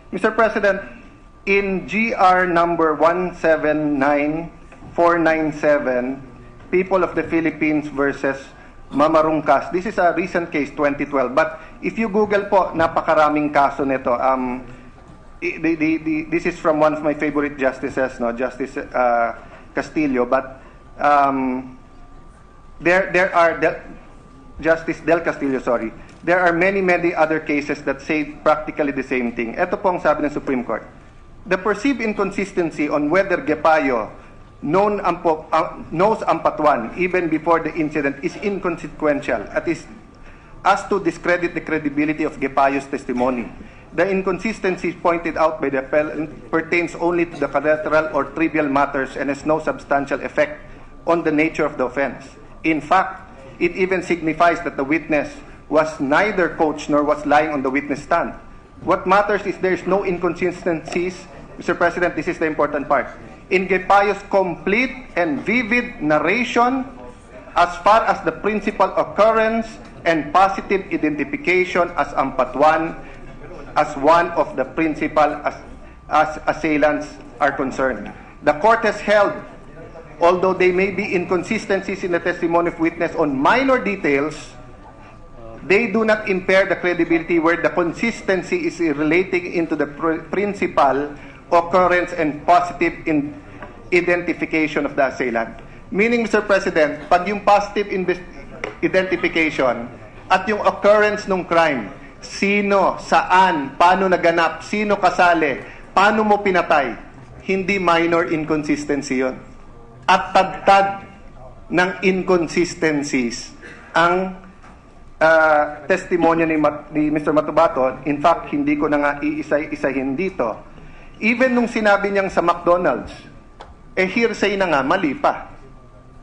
Mr. President, in GR number 179497, People of the Philippines versus Mamarungkas. This is a recent case, 2012. But if you Google po, napakaraming kaso nito. This is from one of my favorite justices, no, Justice Castillo. But there are Justice Del Castillo, sorry. There are many other cases that say practically the same thing. Ito po ang sabi ng Supreme Court. The perceived inconsistency on whether Gepayo knows Ampatuan even before the incident is inconsequential as to discredit the credibility of Gepayo's testimony. The inconsistency pointed out by the appellant pertains only to the collateral or trivial matters and has no substantial effect on the nature of the offense. In fact, it even signifies that the witness was neither coached nor was lying on the witness stand. What matters is there is no inconsistencies. Mr. President, this is the important part. In Gepayo's complete and vivid narration as far as the principal occurrence and positive identification as Ampatuan as one of the principal assailants are concerned. The court has held, although there may be inconsistencies in the testimony of witness on minor details, they do not impair the credibility where the consistency is relating into the principal occurrence and positive identification of the assailant. Meaning, Mr. President, pag yung positive identification at yung occurrence ng crime, sino, saan, paano naganap, sino kasali, paano mo pinatay, hindi minor inconsistency yun. At tagtad ng inconsistencies ang testimonya ni Mr. Matubato. In fact, hindi ko na nga iisa-isahin dito. Even nung sinabi niyang sa McDonald's, hearsay na nga, mali pa.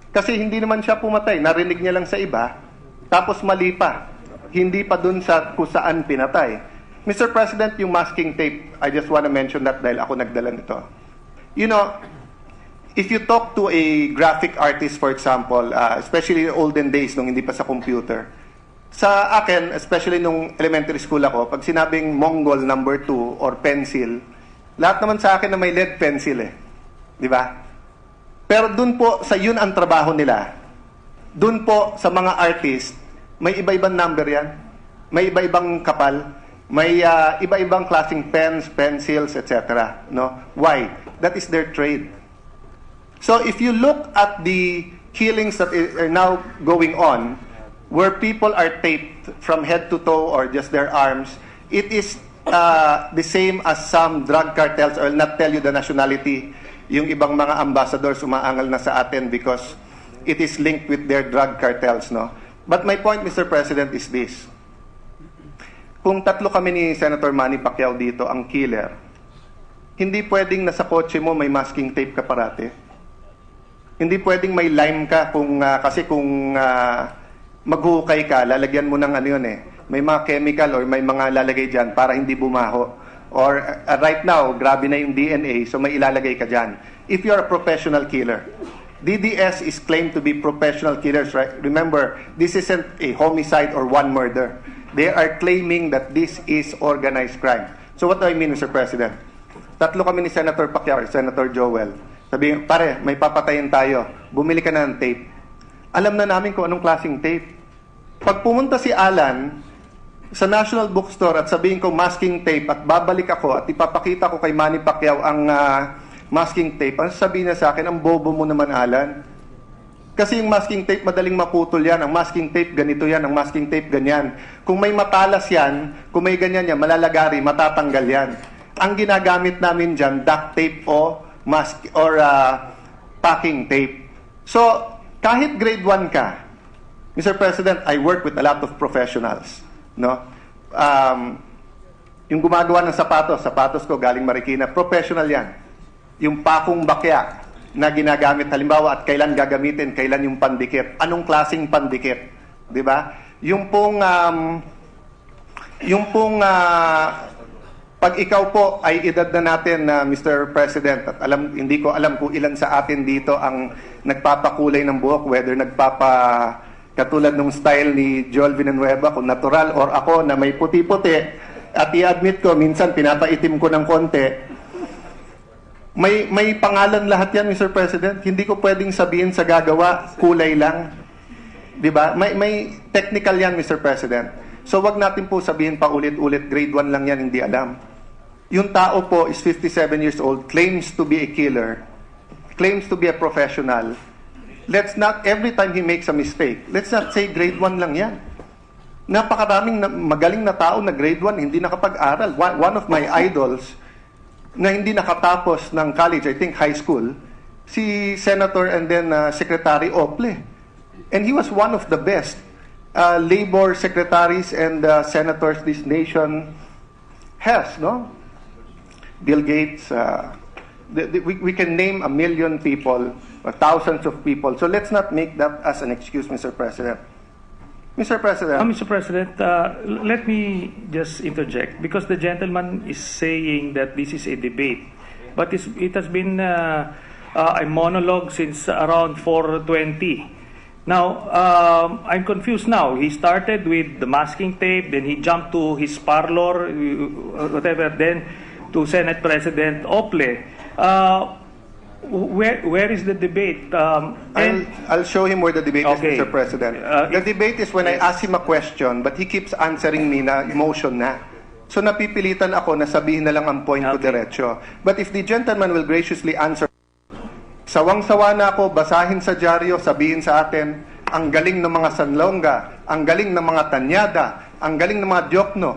Kasi hindi naman siya pumatay, narinig niya lang sa iba, tapos mali pa. Hindi pa dun sa kung saan pinatay. Mr. President, yung masking tape, I just want to mention that dahil ako nagdala nito. You know, if you talk to a graphic artist, for example, especially in olden days, nung hindi pa sa computer, sa akin, especially nung elementary school ako, pag sinabing Mongol number 2 or pencil, lahat naman sa akin na may lead pencil eh. Di ba? Pero dun po, sa yun ang trabaho nila. Dun po, sa mga artist, may iba-ibang number yan. May iba-ibang kapal. May iba-ibang klaseng pens, pencils, etc. No? Why? That is their trade. So if you look at the killings that are now going on, where people are taped from head to toe or just their arms, it is the same as some drug cartels. I will not tell you the nationality. Yung ibang mga ambassadors umaangal na sa atin because it is linked with their drug cartels, no? But my point, Mr. President, is this. Kung tatlo kami ni Senator Manny Pacquiao dito, ang killer, hindi pwedeng nasa kotse mo may masking tape ka parate. Hindi pwedeng may lime ka kasi kung maghukay ka, lalagyan mo ng ano yun eh. May mga chemical or may mga lalagay dyan para hindi bumaho. Or right now, grabe na yung DNA, so may ilalagay ka dyan. If you're a professional killer, DDS is claimed to be professional killers, right? Remember, this isn't a homicide or one murder. They are claiming that this is organized crime. So what do I mean, Mr. President? Tatlo kami ni Senator Pacquiao, Senator Joel. Sabi, pare, may papatayin tayo. Bumili ka na ng tape. Alam na namin kung anong klaseng tape. Pag pumunta si Alan sa National Bookstore at sabihin ko masking tape at babalik ako at ipapakita ko kay Manny Pacquiao ang masking tape, ang sabihin niya sa akin, ang bobo mo naman, Alan. Kasi yung masking tape, madaling maputol yan. Ang masking tape, ganito yan. Ang masking tape, ganyan. Kung may matalas yan, kung may ganyan yan, malalagari, matatanggal yan. Ang ginagamit namin dyan, duct tape o mask or packing tape. So, kahit grade 1 ka, Mr. President, I work with a lot of professionals. No? Yung gumagawa ng sapatos ko galing Marikina, professional yan. Yung pakong bakya na ginagamit, halimbawa, at kailan gagamitin, kailan yung pandikit, anong klaseng pandikit, di ba? Yung pong pag ikaw po ay edad na natin, Mr. President, at hindi ko alam kung ilan sa atin dito ang nagpapakulay ng buhok, whether katulad ng style ni Joel Villanueva, kung natural, or ako na may puti-puti, at i-admit ko, minsan pinapaitim ko ng konti, may pangalan lahat yan, Mr. President. Hindi ko pwedeng sabihin sa gagawa, kulay lang. Di ba? May technical yan, Mr. President. So wag natin po sabihin pa ulit-ulit, grade 1 lang yan, hindi alam. Yung tao po is 57 years old, claims to be a killer, claims to be a professional. Let's not, every time he makes a mistake, let's not say grade 1 lang yan. Napakaraming magaling na tao na grade 1, hindi nakapag-aral. One of my idols, na hindi nakatapos ng college, I think high school, si Senator and then Secretary Ople. And he was one of the best labor secretaries and senators this nation has, no? Bill Gates, we can name 1 million people, thousands of people. So let's not make that as an excuse, Mr. President. Mr. President. Mr. President, let me just interject because the gentleman is saying that this is a debate, but it has been a monologue since around 4:20. Now, I'm confused now. He started with the masking tape, then he jumped to his parlor, whatever, then to Senate President Ople. Where is the debate? I'll show him where the debate is, Mr. President. The debate is when I ask him a question, but he keeps answering me na emotion na. So napipilitan ako na sabihin na lang ang point ko diretso. But if the gentleman will graciously answer, sawang-sawa na ako, basahin sa dyaryo, sabihin sa atin, ang galing ng mga Sanlonga, ang galing ng mga Tanyada, ang galing ng mga Diokno.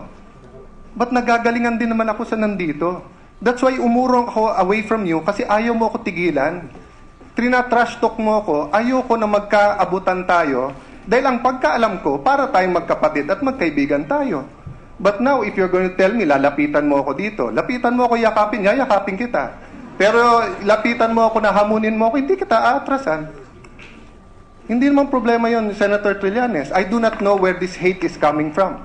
Ba't nagagalingan din naman ako sa nandito? That's why umurong ako away from you kasi ayaw mo ako tigilan. Trina-trash talk mo ako, ayoko na magkaabutan tayo dahil ang pagkaalam ko, para tayong magkapatid at magkaibigan tayo. But now, if you're going to tell me, lalapitan mo ako dito, lapitan mo ako yakapin, yakapin kita. Pero lapitan mo ako na hamunin mo ako, hindi kita aatrasan. Hindi naman problema yon, Senator Trillanes. I do not know where this hate is coming from.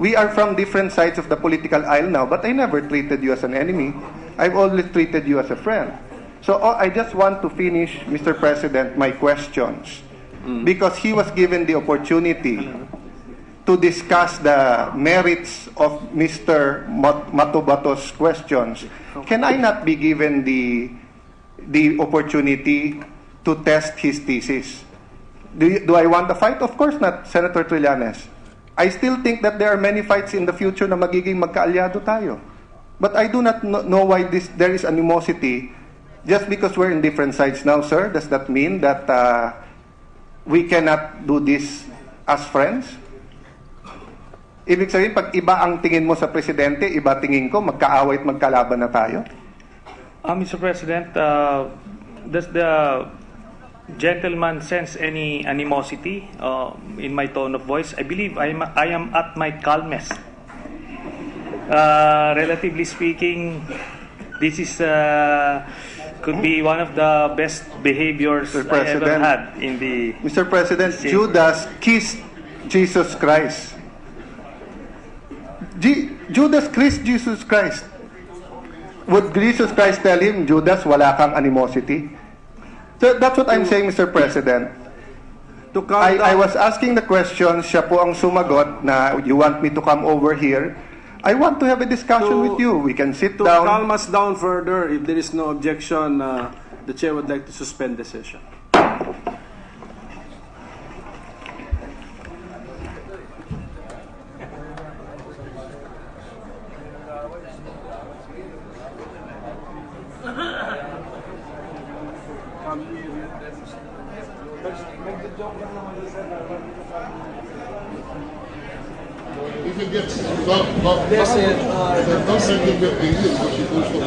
We are from different sides of the political aisle now, but I never treated you as an enemy. I've always treated you as a friend. So I just want to finish, Mr. President, my questions. Because he was given the opportunity to discuss the merits of Mr. Matubato's questions. Can I not be given the opportunity to test his thesis? Do I want a fight? Of course not, Senator Trillanes. I still think that there are many fights in the future na magiging magkaalyado tayo. But I do not know why there is animosity just because we're in different sides now, sir. Does that mean that we cannot do this as friends? Ibig sabihin, pag iba ang tingin mo sa presidente, iba tingin ko, magkaaway at magkalaban na tayo? Mr. President, does the gentleman sense any animosity in my tone of voice? I believe I am at my calmest. Relatively speaking, this is could be one of the best behaviors I ever had in the... Mr. President, Judas kissed Jesus Christ. Judas kissed Jesus Christ. Would Jesus Christ tell him, Judas, wala kang animosity? So that's what I'm saying, Mr. President. I was asking the question, siya po ang sumagot na you want me to come over here. I want to have a discussion with you. We can sit down. To calm us down further, if there is no objection, the chair would like to suspend the session. If it gets that's it. Don't send him the opinion, but she goes to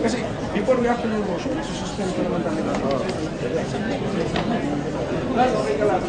Kasi before we have to do motion, suspend ko naman talaga. Okay ka lang.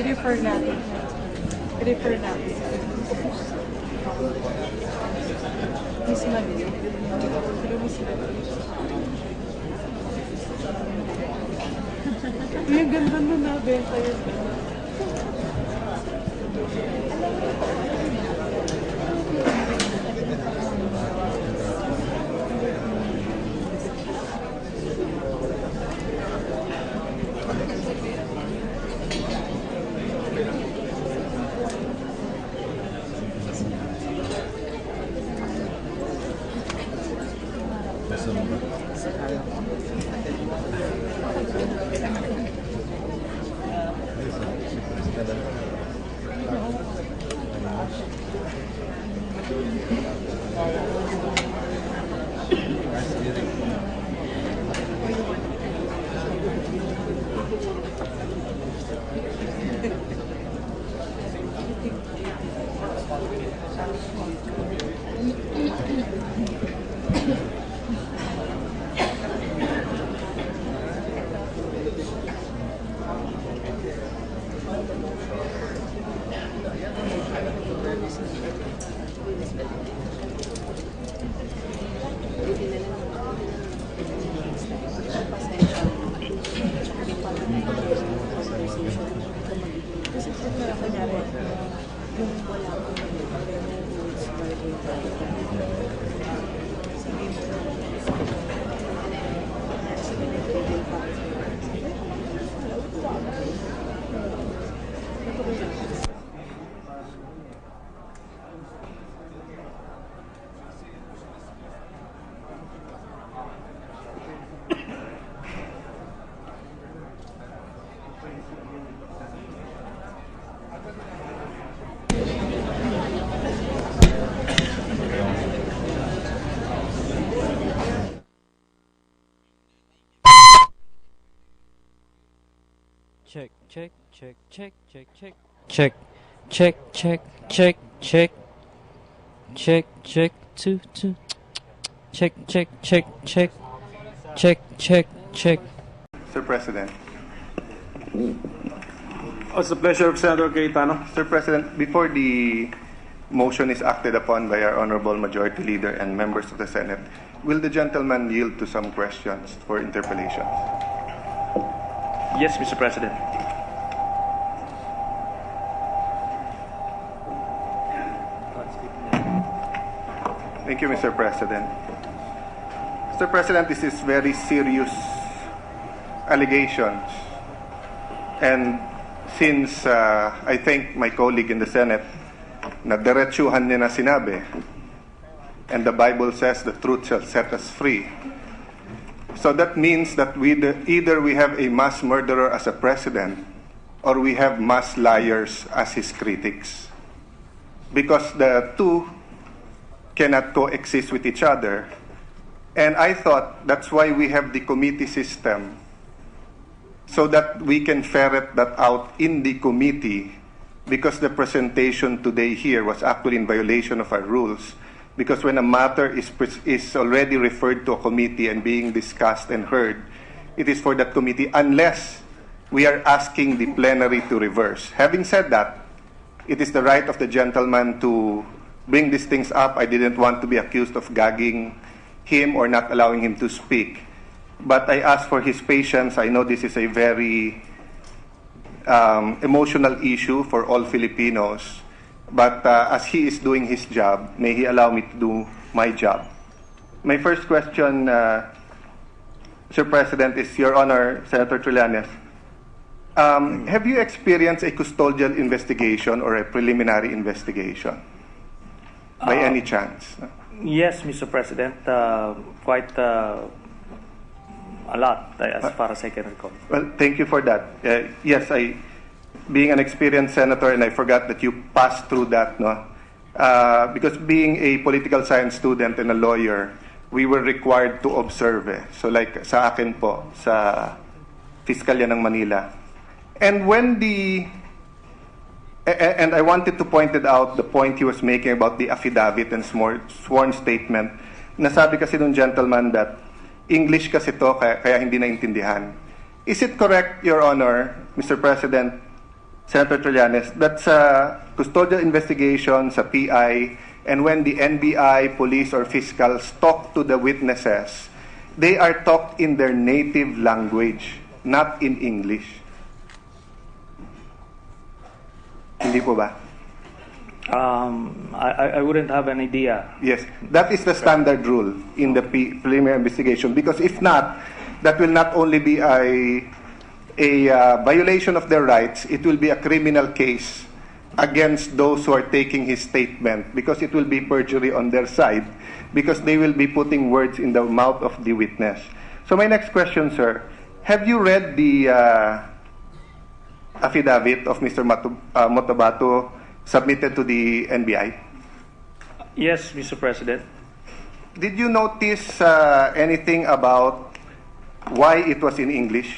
I-refer natin. I-refer natin. Miss Marie. Yung ganda nun na, benta yun. Check, check, check, check, check, check. Check, check, check, check, check. Check, check, two, two. Check, check, check, check. Check, check, check. Sir President. It's the pleasure of Senator Cayetano. Sir President, before the motion is acted upon by our Honorable Majority Leader and members of the Senate, will the gentleman yield to some questions for interpellations? Yes, Mr. President. Thank you, Mr. President. Mr. President, this is very serious allegations. And since I think my colleague in the Senate na diretsuhan niya na sinabi, and the Bible says the truth shall set us free. So that means that either we have a mass murderer as a president or we have mass liars as his critics. Because the two cannot coexist with each other. And I thought that's why we have the committee system, so that we can ferret that out in the committee, because the presentation today here was actually in violation of our rules. Because when a matter is already referred to a committee and being discussed and heard, it is for that committee unless we are asking the plenary to reverse. Having said that, it is the right of the gentleman to bring these things up. I didn't want to be accused of gagging him or not allowing him to speak. but I ask for his patience. I know this is a very emotional issue for all Filipinos, but as he is doing his job, may he allow me to do my job. My first question, Mr. President, is Your Honor, Senator Trillanes. Have you experienced a custodial investigation or a preliminary investigation? By any chance? Yes, Mr. President, quite a lot, as far as I can recall. Well, thank you for that. Yes, being an experienced senator, and I forgot that you passed through that, no? Because being a political science student and a lawyer, we were required to observe. So like sa akin po, sa Fiskalya ng Manila. And and I wanted to point it out, the point he was making about the affidavit and sworn statement. Nasabi kasi nung gentleman that English kasi to, kaya hindi naintindihan. Is it correct, Your Honor, Mr. President, Senator Trillanes, that sa custodial investigation, sa PI, and when the NBI, police, or fiscals talk to the witnesses, they are talked in their native language, not in English? Hindi po ba? I wouldn't have an idea. Yes, that is the standard rule in the preliminary investigation, because if not, that will not only be a violation of their rights, it will be a criminal case against those who are taking his statement, because it will be perjury on their side, because they will be putting words in the mouth of the witness. So my next question, sir, have you read the affidavit of Mr. Motobato submitted to the NBI? Yes, Mr. President. Did you notice anything about why it was in English?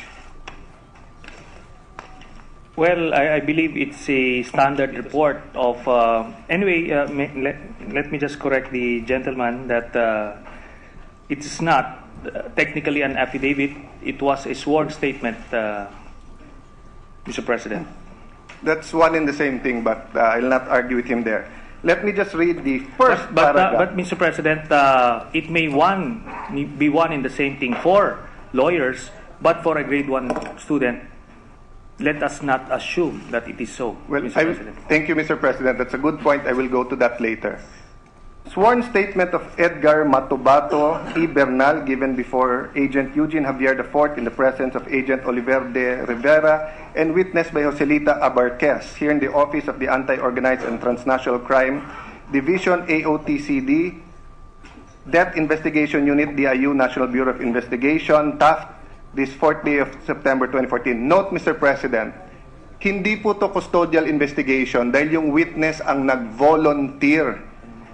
Well, I believe it's a standard report of... anyway, let me just correct the gentleman that it's not technically an affidavit. It was a sworn statement, Mr. President. That's one and the same thing, but I'll not argue with him there. Let me just read the first paragraph. But Mr. President, it may be one in the same thing for lawyers, but for a grade 1 student, let us not assume that it is so, Well, Mr. President. thank you, Mr. President. That's a good point. I will go to that later. Sworn statement of Edgar Matobato E. Bernal given before Agent Eugene Javier IV in the presence of Agent Oliver de Rivera and witnessed by Joselita Abarquez here in the Office of the Anti-Organized and Transnational Crime Division AOTCD, Death Investigation Unit, DIU, National Bureau of Investigation, Taft, this 4th day of September 2014. Note, Mr. President, hindi po to custodial investigation dahil yung witness ang nag-volunteer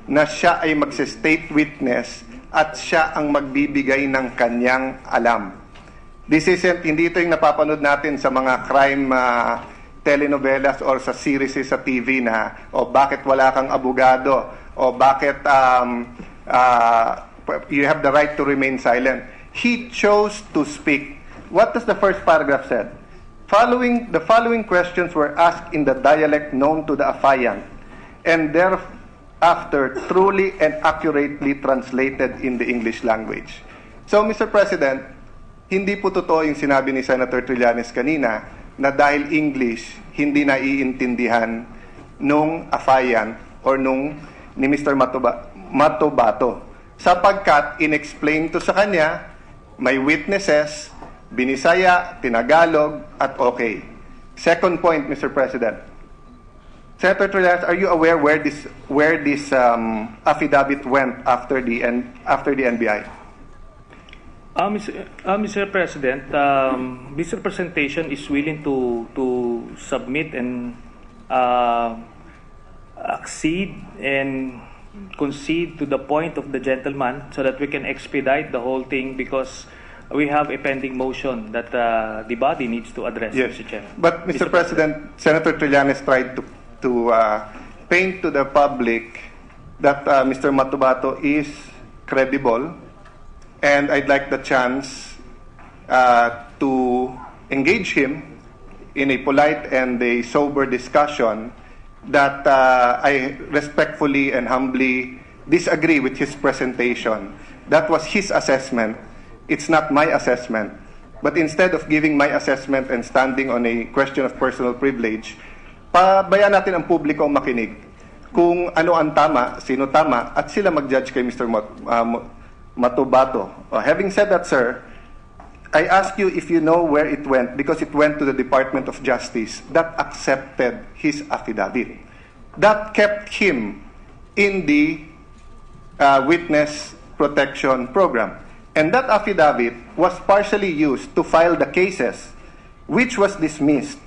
na siya ay magse-state witness at siya ang magbibigay ng kanyang alam. This isn't, hindi ito yung napapanood natin sa mga crime telenovelas or sa series sa TV na, o bakit wala kang abogado, o bakit you have the right to remain silent. He chose to speak. What does the first paragraph said? The following questions were asked in the dialect known to the affiant, and thereafter truly and accurately translated in the English language. So, Mr. President, hindi po totoo yung sinabi ni Senator Trillanes kanina na dahil English, hindi naiintindihan nung affiant or ni Mr. Matobato. Sapagkat in-explain to sa kanya, may witnesses, binisaya, tinagalog, at okay. Second point, Mr. President. Senator Trillanes, are you aware where this affidavit went after the NBI? Mr. President, this representation is willing to submit and accede and concede to the point of the gentleman so that we can expedite the whole thing, because we have a pending motion that the body needs to address, Yes. Mr. Chairman. But, Mr. President, Senator Trillanes tried to paint to the public that Mr. Matobato is credible, and I'd like the chance to engage him in a polite and a sober discussion that I respectfully and humbly disagree with his presentation. That was his assessment. it's not my assessment. But instead of giving my assessment and standing on a question of personal privilege, pabayaan natin ang publiko ang makinig kung ano ang tama, sino tama, at sila mag-judge kay Mr. Matubato. Having said that, sir, I ask you if you know where it went, because it went to the Department of Justice that accepted his affidavit. That kept him in the witness protection program. And that affidavit was partially used to file the cases, which was dismissed.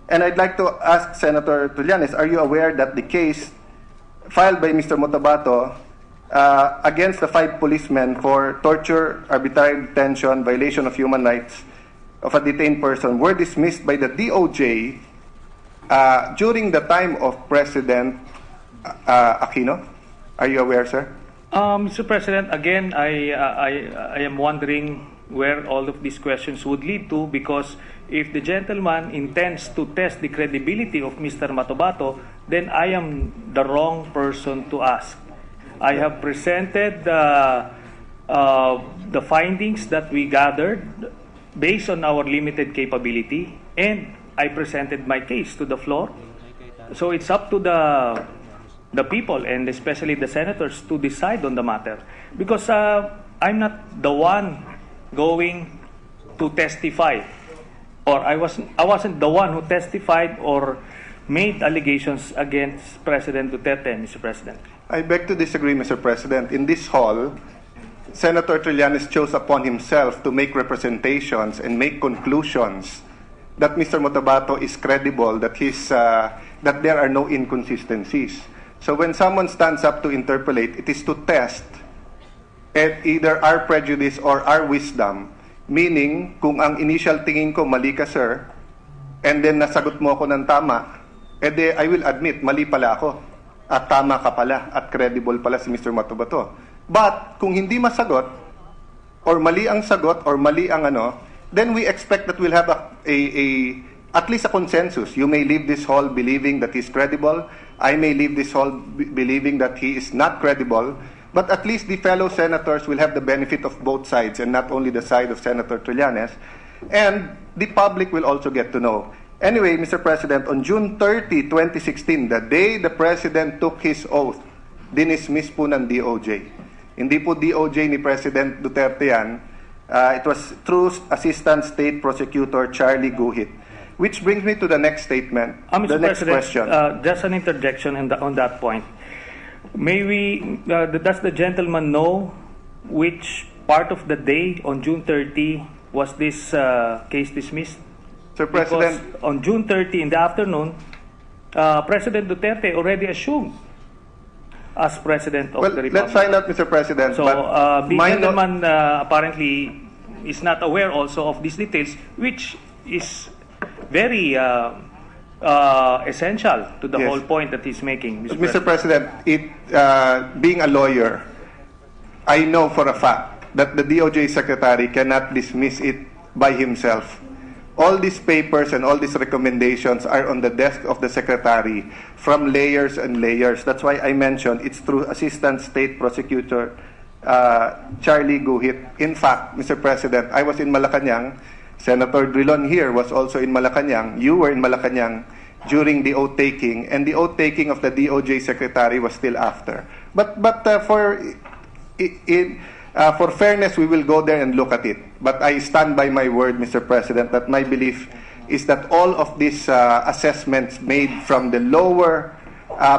And I'd like to ask Senator Trillanes, are you aware that the case filed by Mr. Mutabato against the 5 policemen for torture, arbitrary detention, violation of human rights of a detained person were dismissed by the DOJ during the time of President Aquino? Are you aware, sir? Mr. President, again, I am wondering where all of these questions would lead to, because if the gentleman intends to test the credibility of Mr. Matubato, then I am the wrong person to ask. I have presented the findings that we gathered based on our limited capability, and I presented my case to the floor. So it's up to the people, and especially the senators, to decide on the matter, because I'm not the one going to testify, or I wasn't the one who testified or made allegations against President Duterte, Mr. President. I beg to disagree, Mr. President. In this hall, Senator Trillanes chose upon himself to make representations and make conclusions that Mr. Mutabato is credible, that that there are no inconsistencies. So when someone stands up to interpolate, it is to test either our prejudice or our wisdom. Meaning, kung ang initial tingin ko, mali ka, sir, and then nasagot mo ako ng tama, edi I will admit, mali pala ako, at tama ka pala, at credible pala si Mr. Matubato. But, kung hindi masagot, or mali ang sagot, or mali ang then we expect that we'll have at least a consensus. You may leave this hall believing that he's credible. I may leave this hall believing that he is not credible. But at least the fellow senators will have the benefit of both sides, and not only the side of Senator Trillanes. And the public will also get to know. Anyway, Mr. President, on June 30, 2016, the day the President took his oath, dinismiss po ng DOJ. Hindi po DOJ ni President Duterte yan. It was through Assistant State Prosecutor Charlie Guhit. Which brings me to the next statement. The Mr. next President, question. just an interjection on that point. May we, does the gentleman know which part of the day on June 30 was this case dismissed? Sir President, Because on June 30 in the afternoon, President Duterte already assumed as President of well, the Republic. let's find out, Mr. President. So but the my gentleman apparently is not aware also of these details, which is very essential to the Yes. whole point that he's making, Mr. President, being a lawyer, I know for a fact that the DOJ Secretary cannot dismiss it by himself. All these papers and all these recommendations are on the desk of the Secretary from layers and layers. That's why I mentioned it's through Assistant State Prosecutor Charlie Guhit. In fact, Mr. President, I was in Malacanang. Senator Drilon here was also in Malacanang. You were in Malacanang during the oath-taking, and the oath-taking of the DOJ Secretary was still after. But for fairness, we will go there and look at it. But I stand by my word, Mr. President, that my belief is that all of these assessments made from the lower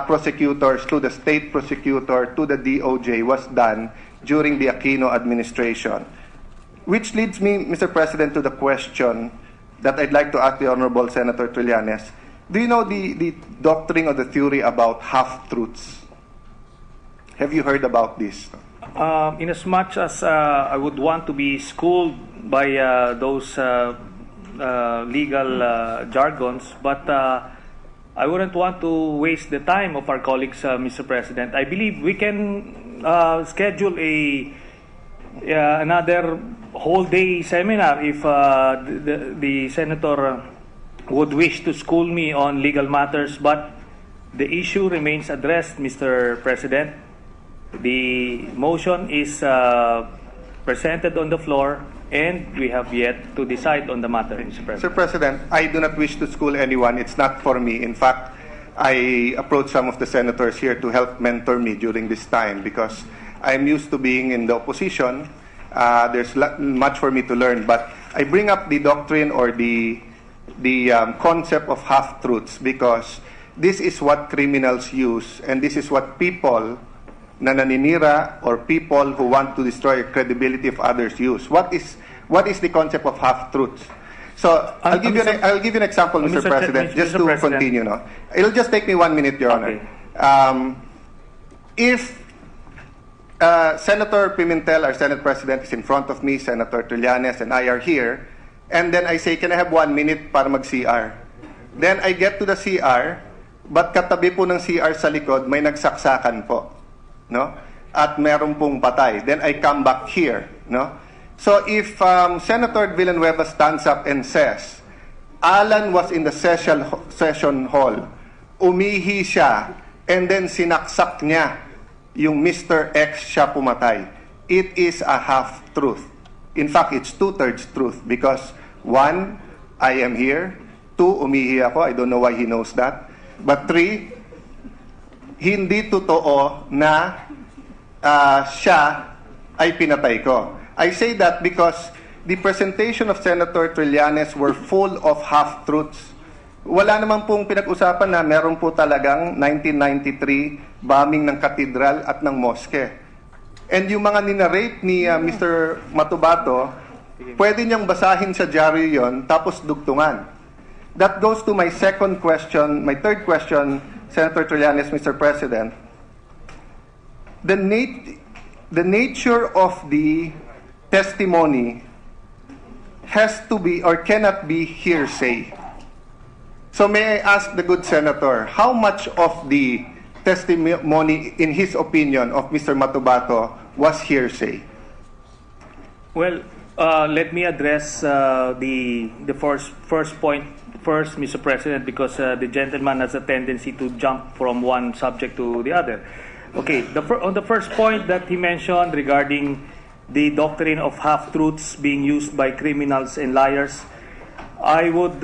prosecutors to the state prosecutor to the DOJ was done during the Aquino administration. Which leads me, Mr. President, to the question that I'd like to ask the Honorable Senator Trillanes. Do you know the doctrine or the theory about half-truths? Have you heard about this? In as much as I would want to be schooled by those legal jargons, but I wouldn't want to waste the time of our colleagues, Mr. President. I believe we can schedule another whole day seminar if the senator would wish to school me on legal matters, but the issue remains addressed, Mr. President. The motion is presented on the floor, and we have yet to decide on the matter, Mr. President. Mr. President, I do not wish to school anyone. It's not for me. In fact, I approached some of the senators here to help mentor me during this time because I'm used to being in the opposition. There's much for me to learn, but I bring up the doctrine or the concept of half-truths because this is what criminals use, and this is what people na naninira or people who want to destroy credibility of others use. What is the concept of half-truths? So I'll give you an example, Mr. President, just Mr. to President. continue. No, it'll just take me 1 minute, Your Honor. If Senator Pimentel, our Senate President, is in front of me, Senator Trillanes, and I are here, and then I say, can I have 1 minute para mag-CR? Then I get to the CR, but katabi po ng CR sa likod, may nagsaksakan po. No? At meron pong patay. Then I come back here. No? So if Senator Villanueva stands up and says, Alan was in the session hall, umihi siya, and then sinaksak niya yung Mr. X siya pumatay, it is a half-truth. In fact, it's 2/3 truth because 1, I am here. 2, umihi ako. I don't know why he knows that. But 3, hindi totoo na siya ay pinatay ko. I say that because the presentation of Senator Trillanes were full of half-truths. Wala naman pong pinag-usapan na meron po talagang 1993 bombing ng katedral at ng moske. And yung mga ninarrate ni Mr. Matubato, pwede niyang basahin sa diaryo yon tapos dugtungan. That goes to my second question, my third question, Senator Trillanes, Mr. President. The nature of the testimony has to be or cannot be hearsay. So may I ask the good senator, how much of the testimony, in his opinion, of Mr. Matubato was hearsay? Well, let me address the first point first, Mr. President, because the gentleman has a tendency to jump from one subject to the other. Okay, on the first point that he mentioned regarding the doctrine of half-truths being used by criminals and liars, I would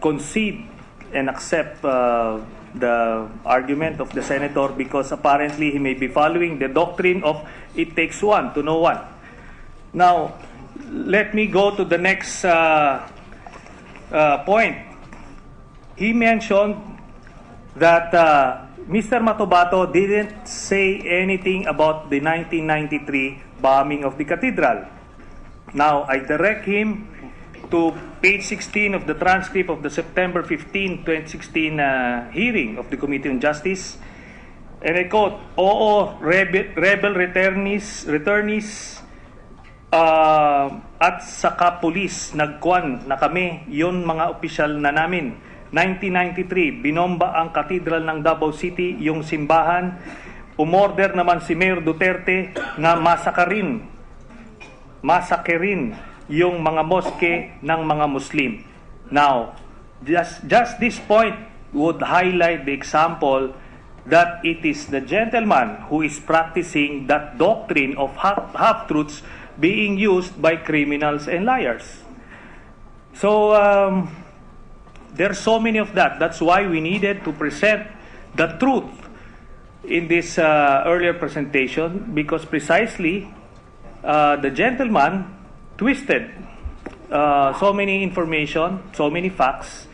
concede and accept the argument of the senator because apparently he may be following the doctrine of it takes one to know one. Now, let me go to the next point. He mentioned that Mr. Matubato didn't say anything about the 1993 bombing of the cathedral. Now, I direct him to page 16 of the transcript of the September 15, 2016 hearing of the Committee on Justice. And I quote, "Oo, rebel returnees at saka pulis, nagkuan na kami, yun mga opisyal na namin. 1993, binomba ang katedral ng Davao City, yung simbahan. Umorder naman si Mayor Duterte na masakerin yung mga moske ng mga Muslim." Now, just this point would highlight the example that it is the gentleman who is practicing that doctrine of half-truths being used by criminals and liars. So, there's so many of that. That's why we needed to present the truth in this earlier presentation, because precisely the gentleman twisted so many information, so many facts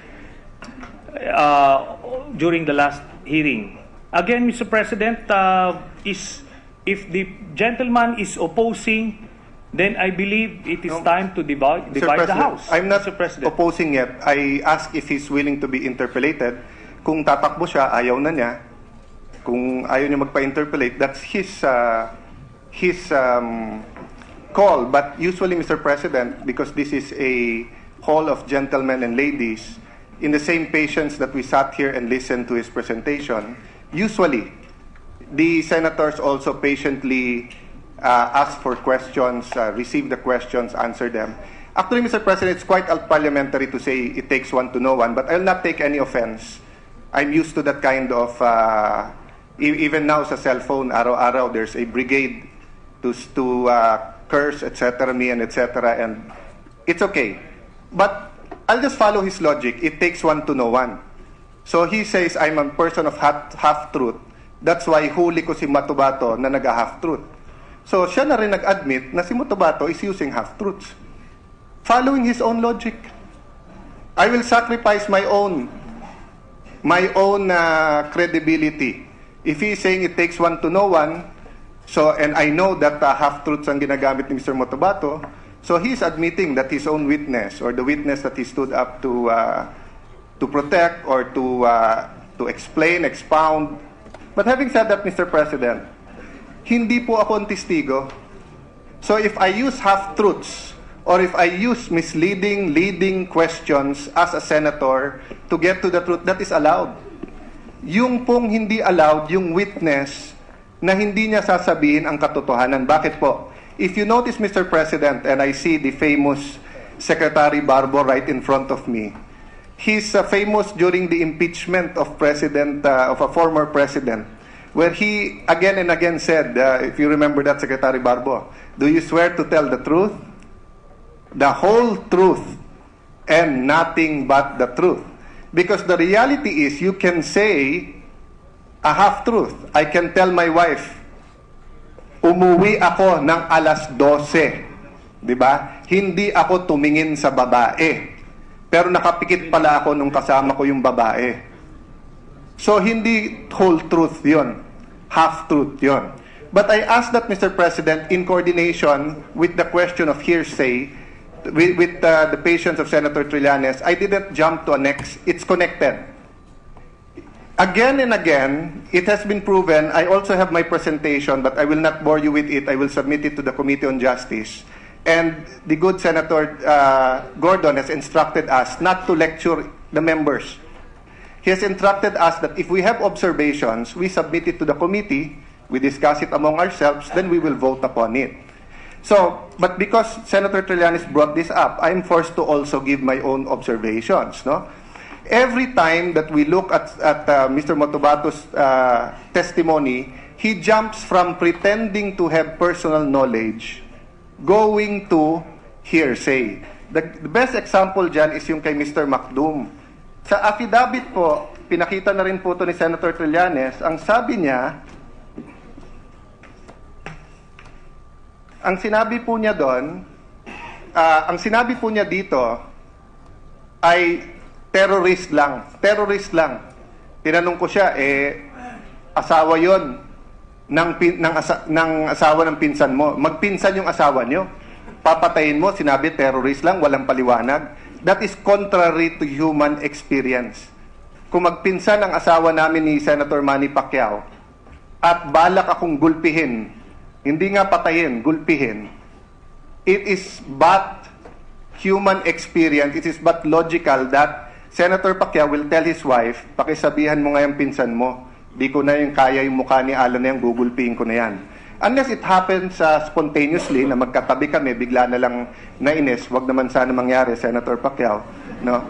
during the last hearing. Again, Mr. President, if the gentleman is opposing, then I believe it is time to divide the House. I'm not Mr. President. opposing yet. I ask if he's willing to be interpellated. Kung tatakbo siya, ayaw na niya. Kung ayaw niya magpa-interpellate, that's his call. But usually, Mr. President, because this is a hall of gentlemen and ladies, in the same patience that we sat here and listened to his presentation, usually, the senators also patiently ask for questions, receive the questions, answer them. Actually, Mr. President, it's quite parliamentary to say it takes one to know one, but I'll not take any offense. I'm used to that kind of, even now sa cellphone, araw-araw, there's a brigade curse, etc., me, and etc., and it's okay. But I'll just follow his logic. It takes one to know one. So he says, I'm a person of half-truth. That's why huli ko si Matubato na nag-half-truth. So siya na rin nag-admit na si Matubato is using half-truths. Following his own logic. I will sacrifice my own credibility. If he's saying it takes one to know one, so, and I know that half-truths ang ginagamit ni Mr. Matubato, so he's admitting that his own witness, or the witness that he stood up to protect or to explain, expound. But having said that, Mr. President, hindi po ako ang testigo. So if I use half-truths, or if I use misleading, leading questions as a senator to get to the truth, that is allowed. Yung pong hindi allowed, yung witness na hindi niya sasabihin ang katotohanan. Bakit po? If you notice, Mr. President, and I see the famous Secretary Barbo right in front of me, he's famous during the impeachment of of a former president, where he again and again said, if you remember that, Secretary Barbo, do you swear to tell the truth? The whole truth and nothing but the truth. Because the reality is, you can say a half-truth. I can tell my wife, umuwi ako ng alas 12. Diba? Hindi ako tumingin sa babae. Pero nakapikit pala ako nung kasama ko yung babae. So, hindi whole truth yon, half-truth yon. But I ask that, Mr. President, in coordination with the question of hearsay, with the patience of Senator Trillanes, I didn't jump to a next. It's connected. Again and again, it has been proven. I also have my presentation, but I will not bore you with it. I will submit it to the Committee on Justice. And the good Senator Gordon has instructed us not to lecture the members. He has instructed us that if we have observations, we submit it to the committee, we discuss it among ourselves, then we will vote upon it. So, but because Senator Trillanes brought this up, I'm forced to also give my own observations. No? Every time that we look at Mr. Motobato's testimony, he jumps from pretending to have personal knowledge, going to hearsay. The best example dyan is yung kay Mr. Macdum. Sa affidavit po, pinakita na rin po ito ni Senator Trillanes, ang sabi niya, ang sinabi po niya doon, ang sinabi po niya dito ay terrorist lang. Terrorist lang. Tinanong ko siya, asawa yon ng asawa ng pinsan mo. Magpinsan yung asawa nyo. Papatayin mo, sinabi terrorist lang, walang paliwanag. That is contrary to human experience. Kung magpinsan ang asawa namin ni Senator Manny Pacquiao at balak akong gulpihin, hindi nga patayin, gulpihin. It is but human experience, it is but logical that Senator Pacquiao will tell his wife, pakisabihan mo nga yung pinsan mo, di ko na yung kaya yung mukha ni Alan na yan, gugulpihin ko na yan. Unless it happens spontaneously, na magkatabi kami, bigla na lang nainis, wag naman sana mangyari, Senator Pacquiao. No?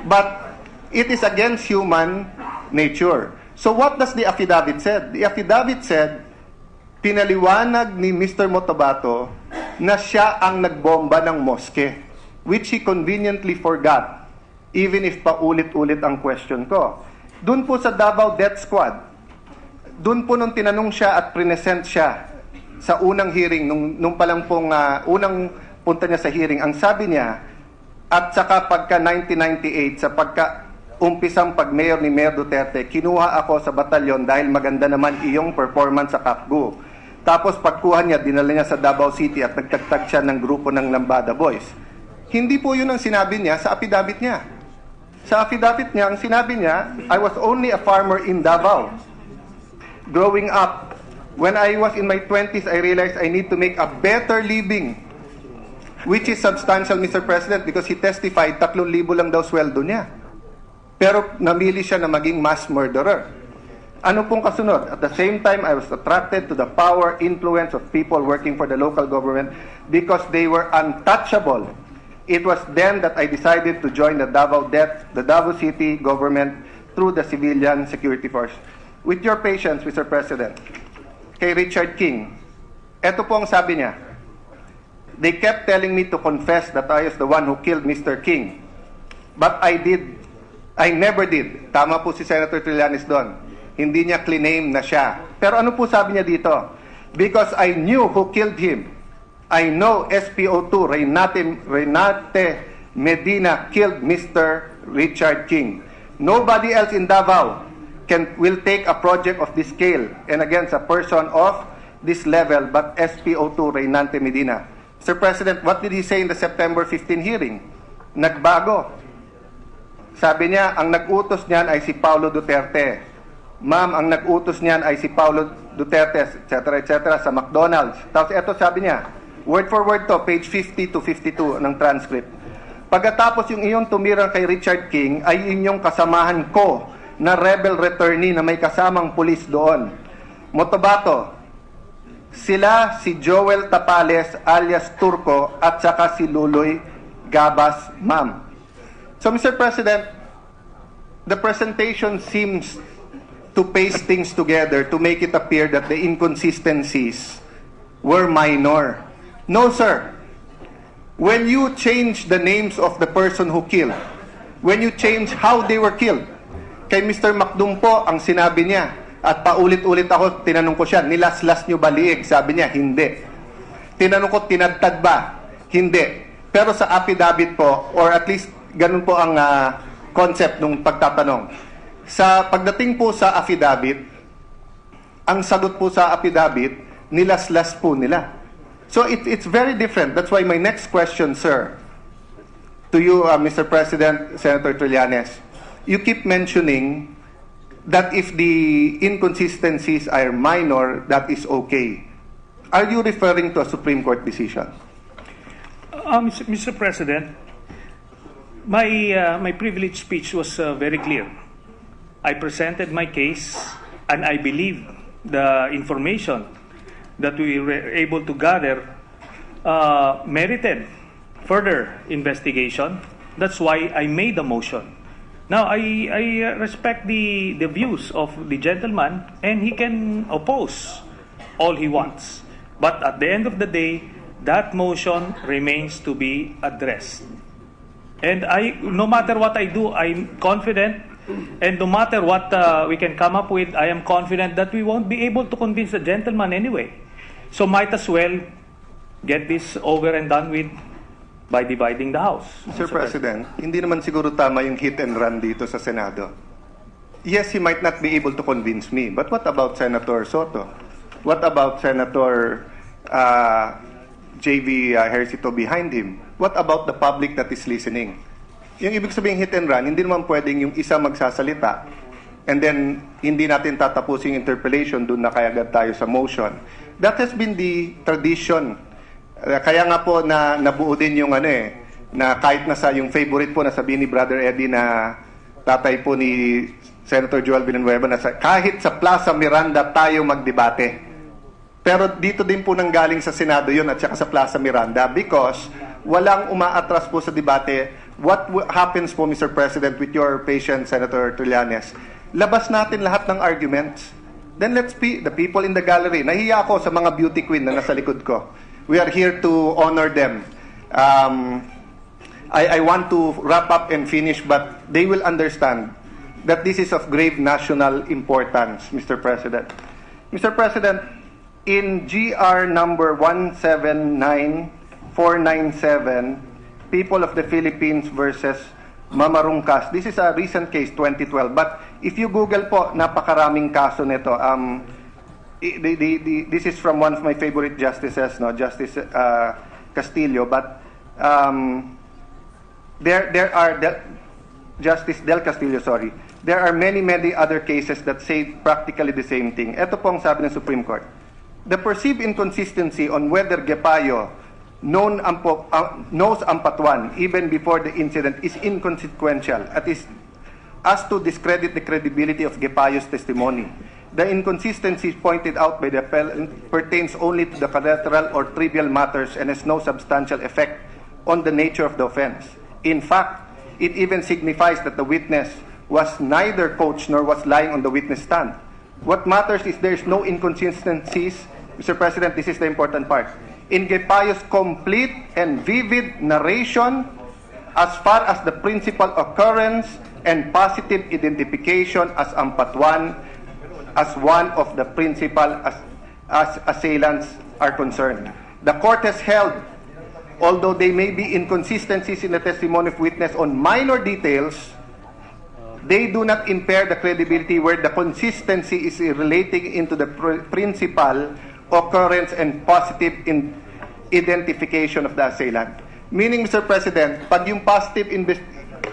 But it is against human nature. So what does the affidavit said? The affidavit said, pinaliwanag ni Mr. Motobato na siya ang nagbomba ng moske, which he conveniently forgot, even if paulit-ulit ang question ko. Doon po sa Davao Death Squad, doon po nung tinanong siya at present siya sa unang hearing, nung palang pong unang punta niya sa hearing, ang sabi niya, at saka pagka 1998, sa pagka-umpisang pag-mayor ni Mayor Duterte, kinuha ako sa batalyon dahil maganda naman iyong performance sa Kapgu. Tapos pagkuha niya, dinala niya sa Davao City at nagtagtag siya ng grupo ng Lambada Boys. Hindi po yun ang sinabi niya sa affidavit niya. Sa affidavit niya, ang sinabi niya, I was only a farmer in Davao. Growing up, when I was in my 20s, I realized I need to make a better living, which is substantial, Mr. President, because he testified 3,000 lang daw sweldo niya. Pero namili siya na maging mass murderer. Ano pong kasunod? At the same time, I was attracted to the power, influence of people working for the local government because they were untouchable. It was then that I decided to join the Davao City government through the civilian security force. With your patience, Mr. President, kay Richard King, Ito po ang sabi niya. They kept telling me to confess that I was the one who killed Mr. King. But I never did. Tama po si Senator Trillanes doon. Hindi niya claim na siya. Pero ano po sabi niya dito? Because I knew who killed him. I know SPO2, Reynate Medina killed Mr. Richard King. Nobody else in Davao will take a project of this scale and against a person of this level but SPO2, Reynante Medina. Mr. President, what did he say in the September 15 hearing? Nagbago. Sabi niya, ang nag-utos niyan ay si Paulo Duterte. Ma'am, ang nag-utos niyan ay si Paulo Duterte, etc. sa McDonald's. Tapos ito sabi niya, word for word to, page 50 to 52 ng transcript. Pagkatapos yung iyong tumirang kay Richard King ay inyong kasamahan ko na rebel returnee na may kasamang pulis doon. Motobato, sila si Joel Tapales alias Turco at saka si Luloy Gabas, ma'am. So Mr. President, the presentation seems to paste things together to make it appear that the inconsistencies were minor. No, sir. When you change the names of the person who killed, when you change how they were killed, kay Mr. Macdumpo, ang sinabi niya, at paulit-ulit ako, tinanong ko siya, nilaslas niyo ba liig? Sabi niya, hindi. Tinanong ko, tinadtad ba? Hindi. Pero sa affidavit po, or at least ganun po ang concept nung pagtatanong. Sa pagdating po sa affidavit, ang sagot po sa affidavit, nilaslas po nila. So it's very different. That's why my next question, sir, to you, Mr. President, Senator Trillanes, you keep mentioning that if the inconsistencies are minor, that is okay. Are you referring to a Supreme Court decision? Mr. President, my privileged speech was very clear. I presented my case, and I believe the information that we were able to gather merited further investigation. That's why I made the motion. Now, I respect the views of the gentleman, and he can oppose all he wants. But at the end of the day, that motion remains to be addressed. And no matter what I do, I'm confident, and no matter what we can come up with, I am confident that we won't be able to convince the gentleman anyway. So might as well get this over and done with by dividing the House. Mr. President, hindi naman siguro tama yung hit and run dito sa Senado. Yes, he might not be able to convince me, but what about Senator Soto? What about Senator J.V. Hercito behind him? What about the public that is listening? Yung ibig sabihin hit and run, hindi naman pwedeng yung isa magsasalita and then hindi natin tatapusin yung interpellation, doon na kayagad tayo sa motion. That has been the tradition. Kaya nga po na nabuo din yung na kahit nasa yung favorite po na sabihin ni Brother Eddie na tatay po ni Senator Joel Villanueva na kahit sa Plaza Miranda tayo magdebate. Pero dito din po nanggaling sa Senado yun at saka sa Plaza Miranda because walang umaatras po sa debate. What happens po, Mr. President, with your patient, Senator Trillanes? Labas natin lahat ng arguments. Then let's be the people in the gallery. Nahiya ako sa mga beauty queen na nasa likod ko. We are here to honor them. I want to wrap up and finish, but they will understand that this is of grave national importance, Mr. President. Mr. President, in GR number 179497, People of the Philippines versus Mamarungkas. This is a recent case, 2012. But if you Google po, napakaraming kaso nito. This is from one of my favorite justices, Justice Castillo. But there are Justice Del Castillo, sorry. There are many other cases that say practically the same thing. Ito po ang sabi ng Supreme Court. The perceived inconsistency on whether Gepayo knows Ampatuan even before the incident is inconsequential as to discredit the credibility of Gepayo's testimony. The inconsistency pointed out by the appellant pertains only to the collateral or trivial matters and has no substantial effect on the nature of the offense. In fact, it even signifies that the witness was neither coached nor was lying on the witness stand. What matters is there is no inconsistencies Mr. President, this is the important part. Ingay Payos' complete and vivid narration as far as the principal occurrence and positive identification as Ampatuan as one of the principal as assailants are concerned. The court has held, although there may be inconsistencies in the testimony of witness on minor details, they do not impair the credibility where the consistency is relating into the principal occurrence and positive identification of the assailant. Meaning, Mr. President, pag yung positive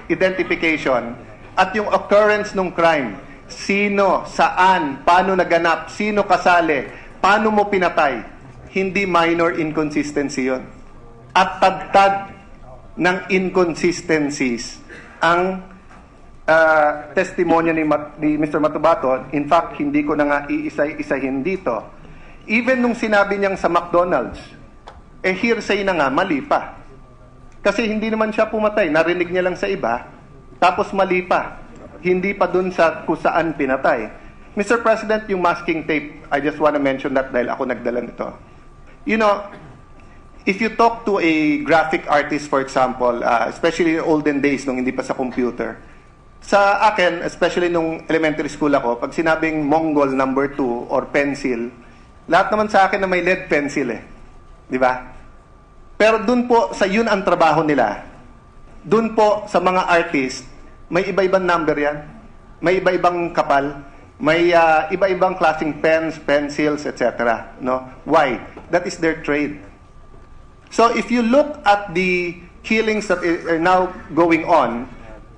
identification at yung occurrence ng crime, sino, saan, paano naganap, sino kasali, paano mo pinatay, hindi minor inconsistency yun. At tagtag ng inconsistencies ang testimonya ni Mr. Matubato. In fact, hindi ko na nga iisa-isahin dito. Even nung sinabi niyang sa McDonald's, hearsay na nga, mali pa. Kasi hindi naman siya pumatay, narinig niya lang sa iba, tapos mali pa. Hindi pa dun sa kung saan pinatay. Mr. President, yung masking tape, I just want to mention that dahil ako nagdala nito. You know, if you talk to a graphic artist, for example, especially in olden days nung hindi pa sa computer, sa akin, especially nung elementary school ako, pag sinabing Mongol number 2 or pencil, lahat naman sa akin na may lead pencil eh. Di ba? Pero dun po, sa yun ang trabaho nila. Dun po, sa mga artist, may iba-ibang number yan. May iba-ibang kapal. May iba-ibang klaseng pens, pencils, etc. No? Why? That is their trade. So if you look at the killings that are now going on,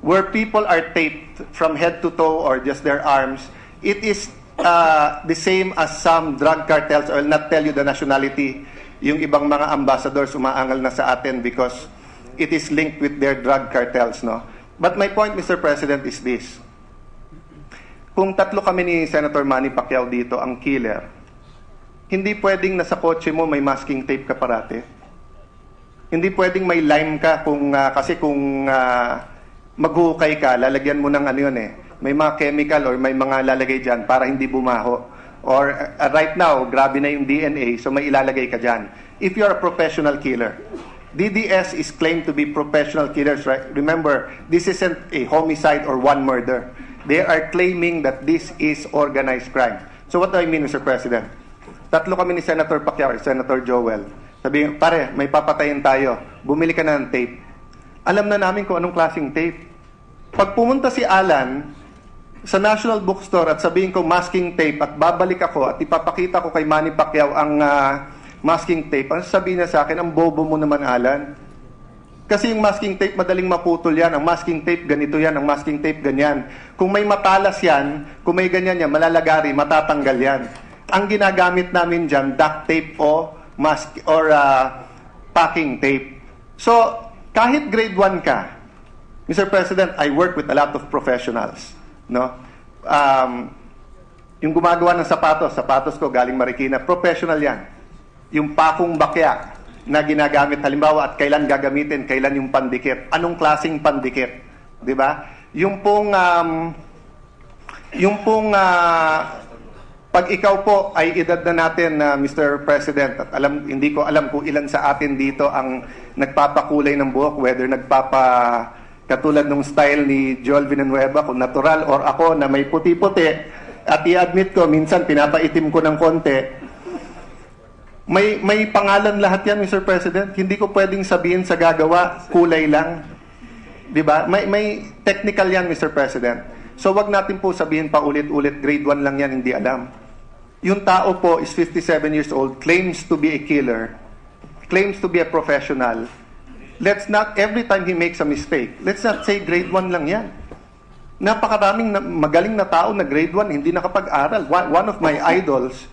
where people are taped from head to toe or just their arms, it is the same as some drug cartels. I will not tell you the nationality. Yung ibang mga ambassadors umaangal na sa atin because it is linked with their drug cartels, no? But my point, Mr. President, is this. Kung tatlo kami ni Senator Manny Pacquiao dito, ang killer, hindi pwedeng nasa kotse mo may masking tape ka parate. Hindi pwedeng may lime ka kasi kung maghukay ka, lalagyan mo ng ano yun eh. May mga chemical or may mga lalagay dyan para hindi bumaho. Or right now, grabe na yung DNA, so may ilalagay ka dyan. If you're a professional killer, DDS is claimed to be professional killers, right? Remember, this isn't a homicide or one murder. They are claiming that this is organized crime. So what do I mean, Mr. President? Tatlo kami ni Senator Pacquiao, Senator Joel. Sabi, pare, may papatayin tayo. Bumili ka na ng tape. Alam na namin kung anong klaseng tape. Pag pumunta si Alan sa National Bookstore at sabihin ko masking tape at babalik ako at ipapakita ko kay Manny Pacquiao ang masking tape, ang sabihin niya sa akin, ang bobo mo naman, Alan. Kasi yung masking tape, madaling maputol yan. Ang masking tape, ganito yan. Ang masking tape, ganyan. Kung may matalas yan, kung may ganyan yan, malalagari, matatanggal yan. Ang ginagamit namin dyan, duct tape o mask or packing tape. So, kahit grade 1 ka, Mr. President, I work with a lot of professionals. No? Yung gumagawa ng sapatos ko galing Marikina, professional yan. Yung pakong bakya na ginagamit halimbawa at kailan gagamitin, kailan yung pandikit, anong klaseng pandikit, di ba? Yung pong pag ikaw po ay edad na natin, Mr. President, at hindi ko alam kung ilan sa atin dito ang nagpapakulay ng buhok, whether katulad ng style ni Joel Villanueva, kung natural, or ako na may puti-puti, at i-admit ko, minsan pinapaitim ko ng konti. May pangalan lahat yan, Mr. President. Hindi ko pwedeng sabihin sa gagawa, kulay lang. Diba? May technical yan, Mr. President. So wag natin po sabihin pa ulit-ulit, grade 1 lang yan, hindi alam. Yung tao po is 57 years old, claims to be a killer, claims to be a professional. Let's not, every time he makes a mistake, let's not say grade 1 lang yan. Napakaraming magaling na tao na grade 1, hindi nakapag-aral. One of my idols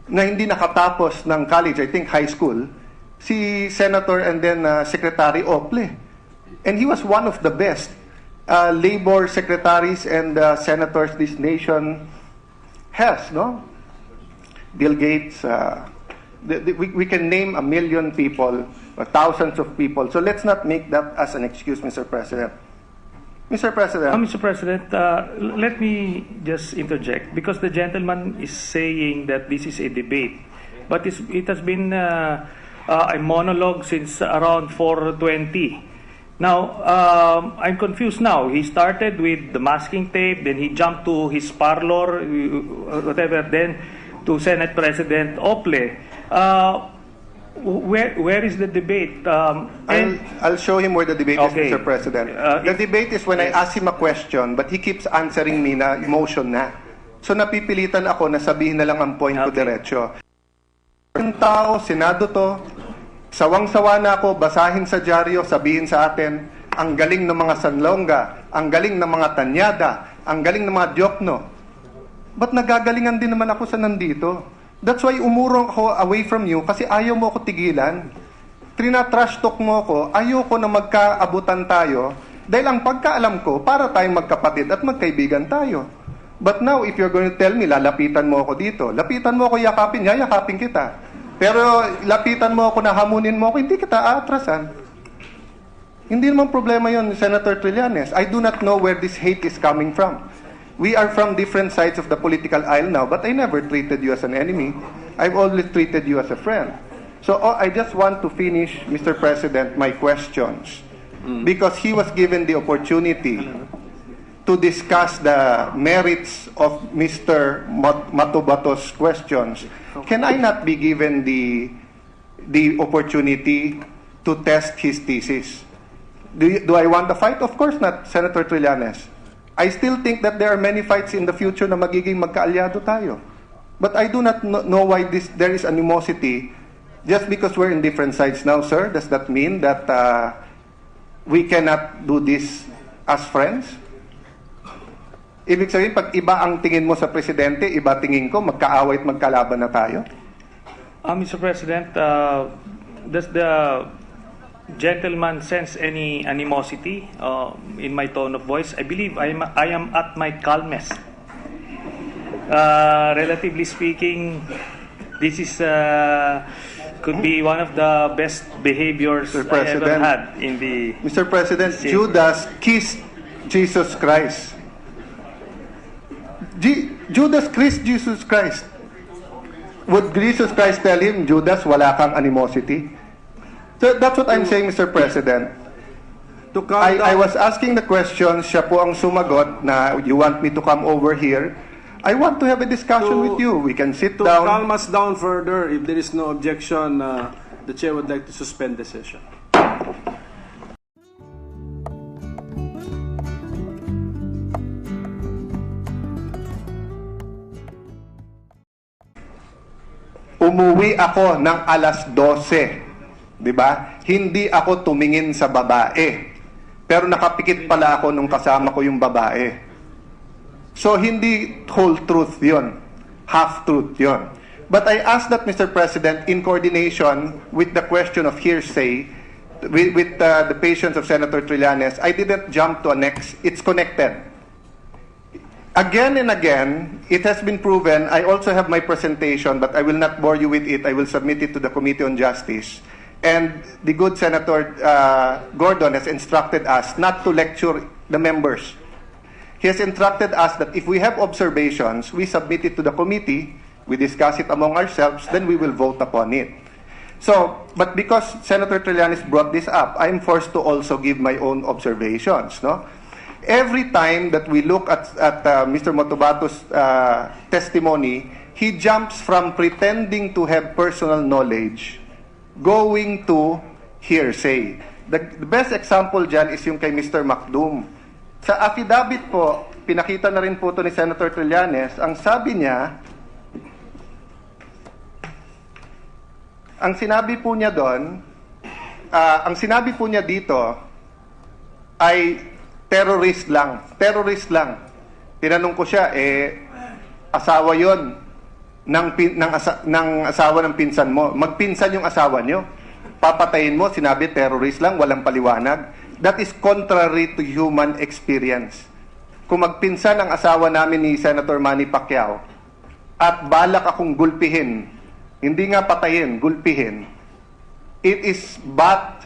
na hindi nakatapos ng college, I think high school, si Senator and then Secretary Ople. And he was one of the best labor secretaries and senators this nation has, no? Bill Gates, we can name 1 million people or thousands of people. So let's not make that as an excuse, Mr. President. Mr. President. Mr. President, let me just interject because the gentleman is saying that this is a debate. but it has been a monologue since around 4:20. Now, I'm confused now. He started with the masking tape, then he jumped to his parlor, whatever, then to Senate President Ople. Where is the debate? I'll show him where the debate Okay. is, Mr. President. The debate is when I ask him a question, but he keeps answering me na emotion na. So napipilitan ako na sabihin na lang ang point ko Okay. diretso. Yung tao, Senado to, sawang-sawa na ako, basahin sa dyaryo, sabihin sa atin, ang galing ng mga Sanlonga, ang galing ng mga Tanyada, ang galing ng mga Diokno. Ba't nagagalingan din naman ako sa nandito? That's why umurong ako away from you kasi ayaw mo ako tigilan. Trina-trash talk mo ako, ayoko na magkaabutan tayo dahil ang pagkaalam ko, para tayong magkapatid at magkaibigan tayo. But now, if you're going to tell me, lalapitan mo ako dito, lapitan mo ako yakapin, yayakapin kita. Pero lapitan mo ako na hamunin mo ako, hindi kita aatrasan. Hindi naman problema yon, Senator Trillanes. I do not know where this hate is coming from. We are from different sides of the political aisle now, but I never treated you as an enemy. I've always treated you as a friend. So I just want to finish, Mr. President, my questions. Because he was given the opportunity to discuss the merits of Mr. Matubato's questions. Can I not be given the opportunity to test his thesis? Do I want a fight? Of course not, Senator Trillanes. I still think that there are many fights in the future na magiging magkaalyado tayo. But I do not know why there is animosity just because we're in different sides now, sir. Does that mean that we cannot do this as friends? Ibig sabihin, pag iba ang tingin mo sa presidente, iba tingin ko, magkaaway at magkalaban na tayo? Mr. President, does the gentleman sense any animosity in my tone of voice? I believe I am at my calmest. Relatively speaking, this is could be one of the best behaviors Mr. I ever President. had in the. Mr. President, Judas kissed Jesus Christ. Judas kissed Jesus Christ. Would Jesus Christ tell him, Judas, wala kang animosity? So that's what I'm saying, Mr. President. To calm I down, was asking the question, siya po ang sumagot na you want me to come over here. I want to have a discussion To- with you. We can sit to down. calm us down further, if there is no objection, the chair would like to suspend the session. Umuwi ako ng alas 12. 'Di ba? Hindi ako tumingin sa babae. Pero nakapikit pala ako nung kasama ko yung babae. So hindi whole truth 'yon. Half truth 'yon. But I ask that, Mr. President, in coordination with the question of hearsay, with the patience of Senator Trillanes, I didn't jump to a next. It's connected. Again and again, it has been proven. I also have my presentation, but I will not bore you with it. I will submit it to the Committee on Justice. And the good Senator Gordon has instructed us not to lecture the members. He has instructed us that if we have observations, we submit it to the committee, we discuss it among ourselves, then we will vote upon it. So, but because Senator Trillanes brought this up, I'm forced to also give my own observations, no? Every time that we look at Mr. Matubato's testimony, he jumps from pretending to have personal knowledge, going to hearsay. The best example dyan is yung kay Mr. Macdum. Sa affidavit po, pinakita na rin po ito ni Senator Trillanes, ang sabi niya, ang sinabi po niya doon, ang sinabi po niya dito ay terrorist lang. Terrorist lang. Tinanong ko siya, asawa yon ng asawa ng pinsan mo. Magpinsan yung asawa nyo. Papatayin mo, sinabi terrorist lang, walang paliwanag. That is contrary to human experience. Kung magpinsan ang asawa namin ni Senator Manny Pacquiao at balak akong gulpihin, hindi nga patayin, gulpihin, it is but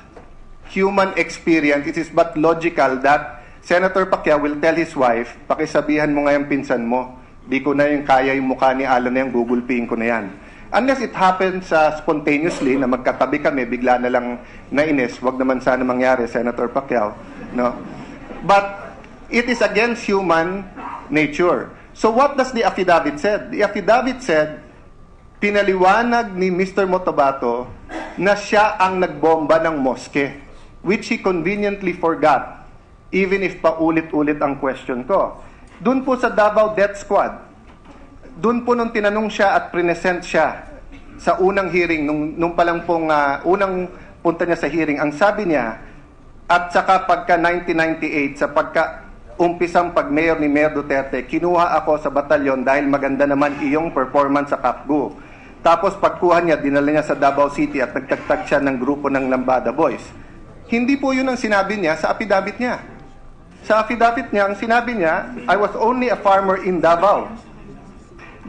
human experience, it is but logical that Senator Pacquiao will tell his wife, pakisabihan mo nga yung pinsan mo, di ko na yung kaya yung mukha ni Alan na yan, gugulpihin ko na yan. Unless it happens spontaneously na magkatabi kami, bigla na lang nainis, wag naman sana mangyari, Senator Pacquiao, no? But it is against human nature. So what does the affidavit said? The affidavit said, pinaliwanag ni Mr. Motobato na siya ang nagbomba ng moske, which he conveniently forgot, even if paulit-ulit ang question ko. Doon po sa Davao Death Squad, doon po nung tinanong siya at present siya sa unang hearing, nung palang pong unang punta niya sa hearing, ang sabi niya, at saka pagka 1998, sa umpisang pag-mayor ni Mayor Duterte, kinuha ako sa batalyon dahil maganda naman iyong performance sa Kapgu. Tapos pagkuha niya, dinala niya sa Davao City at nagtagtag siya ng grupo ng Lambada Boys. Hindi po yun ang sinabi niya sa affidavit niya. Sa affidavit niya, ang sinabi niya, I was only a farmer in Davao.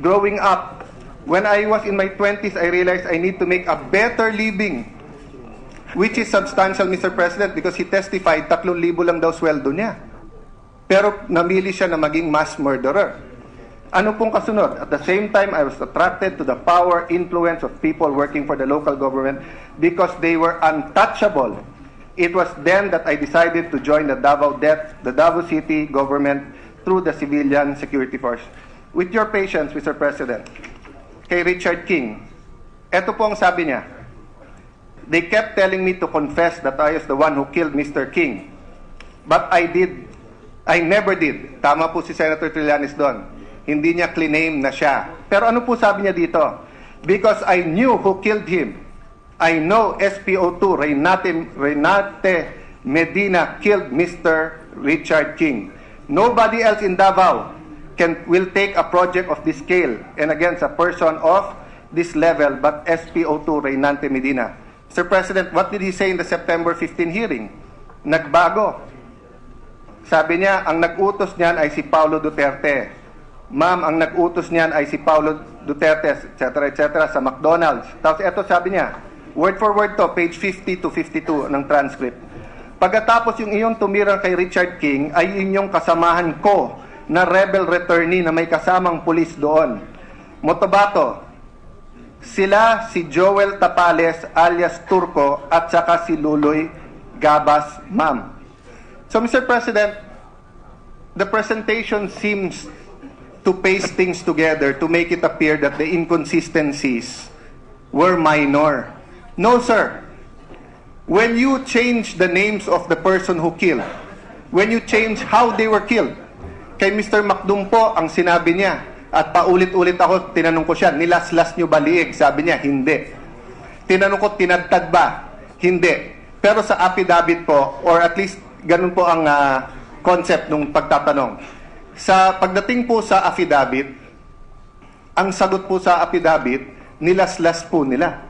Growing up, when I was in my 20s, I realized I need to make a better living, which is substantial, Mr. President, because he testified 3,000 lang daw sweldo niya. Pero namili siya na maging mass murderer. Ano pong kasunod? At the same time, I was attracted to the power, influence of people working for the local government because they were untouchable. It was then that I decided to join the Davao City government through the civilian security force. With your patience, Mr. President, kay Richard King, eto po ang sabi niya, they kept telling me to confess that I was the one who killed Mr. King. But I never did. Tama po si Senator Trillanes doon. Hindi niya claim na siya. Pero ano po sabi niya dito? Because I knew who killed him. I know SPO2, Reynate Medina killed Mr. Richard King. Nobody else in Davao will take a project of this scale and against a person of this level but SPO2, Reynate Medina. Mr. President, what did he say in the September 15 hearing? Nagbago. Sabi niya, ang nag-utos niyan ay si Paulo Duterte. Ma'am, ang nag-utos niyan ay si Paulo Duterte, etc. sa McDonald's. Tapos ito sabi niya, word for word to, page 50 to 52 ng transcript. Pagkatapos yung iyong tumirang kay Richard King ay inyong kasamahan ko na rebel returnee na may kasamang pulis doon. Motobato, sila si Joel Tapales alias Turco at saka si Luloy Gabas, ma'am. So, Mr. President, the presentation seems to paste things together to make it appear that the inconsistencies were minor. No, sir. When you change the names of the person who killed, when you change how they were killed, kay Mr. Macdumpo, ang sinabi niya, at paulit-ulit ako, tinanong ko siya, nilaslas niyo ba liig? Sabi niya, hindi. Tinanong ko, tinadtad ba? Hindi. Pero sa affidavit po, or at least ganun po ang concept nung pagtatanong. Sa pagdating po sa affidavit, ang sagot po sa affidavit, nilaslas po nila.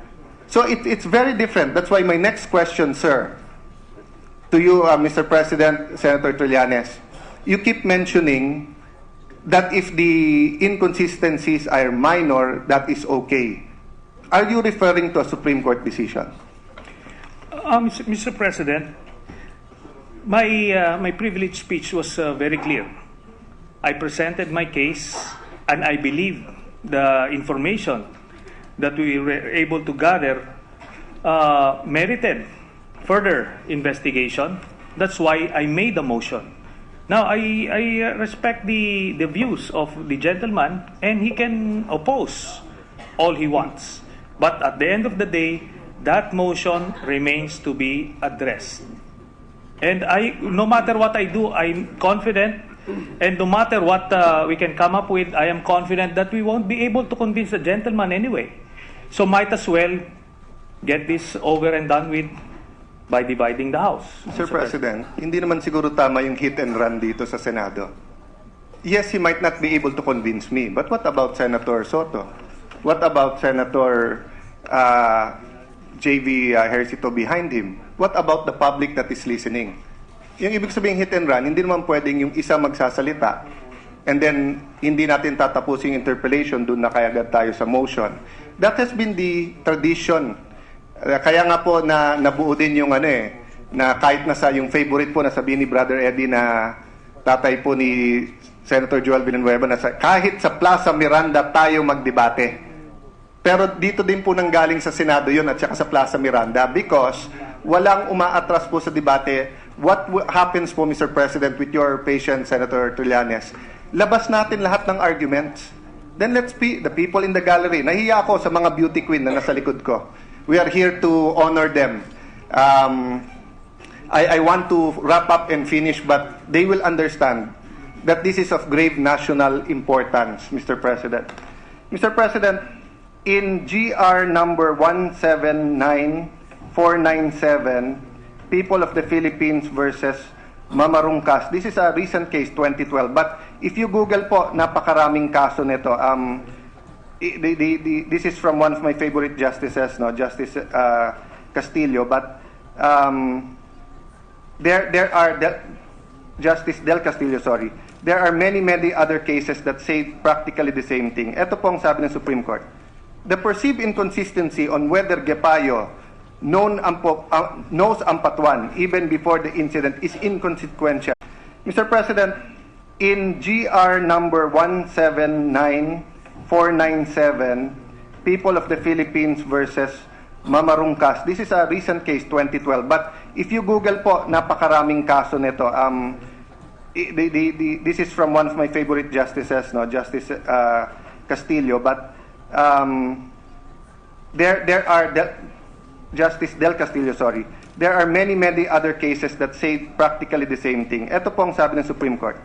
So it's very different. That's why my next question, sir, to you, Mr. President, Senator Trillanes, you keep mentioning that if the inconsistencies are minor, that is okay. Are you referring to a Supreme Court decision? Mr. President, my privileged speech was very clear. I presented my case, and I believe the information that we were able to gather merited further investigation. That's why I made the motion. Now, I respect the views of the gentleman, and he can oppose all he wants. But at the end of the day, that motion remains to be addressed. And no matter what I do, I'm confident, and no matter what we can come up with, I am confident that we won't be able to convince the gentleman anyway. So might as well get this over and done with by dividing the House. Mr. President, hindi naman siguro tama yung hit and run dito sa Senado. Yes, he might not be able to convince me, but what about Senator Soto? What about Senator J.V. Hercito behind him? What about the public that is listening? Yung ibig sabihin hit and run, hindi naman pwedeng yung isa magsasalita and then hindi natin tatapusin yung interpellation, doon na kayagad tayo sa motion. That has been the tradition. Kaya nga po na nabuo din yung na kahit nasa yung favorite po na sabihin ni Brother Eddie na tatay po ni Senator Joel Villanueva na kahit sa Plaza Miranda tayo magdebate. Pero dito din po nanggaling sa Senado yun at saka sa Plaza Miranda because walang umaatras po sa debate. What happens po, Mr. President, with your patient, Senator Trillanes? Labas natin lahat ng arguments. Then let's be the people in the gallery. Nahiya ako sa mga beauty queen na nasa likod ko. We are here to honor them. I want to wrap up and finish, but they will understand that this is of grave national importance, Mr. President. Mr. President, in GR number 179497, People of the Philippines versus Mamarungkas. This is a recent case, 2012. But if you Google po, napakaraming kaso nito. This is from one of my favorite justices, no, Justice Castillo. But there are Justice Del Castillo, sorry. There are many other cases that say practically the same thing. Ito po ang sabi ng Supreme Court. The perceived inconsistency on whether Gepayo knows Ampatuan even before the incident is inconsequential. Mr. President, in GR number 179497, People of the Philippines versus Mamarungkas. This is a recent case, 2012. But if you Google po, napakaraming kaso nito. This is from one of my favorite justices, no, Justice Castillo. But there are Justice Del Castillo, sorry. There are many other cases that say practically the same thing. Ito po ang sabi ng Supreme Court.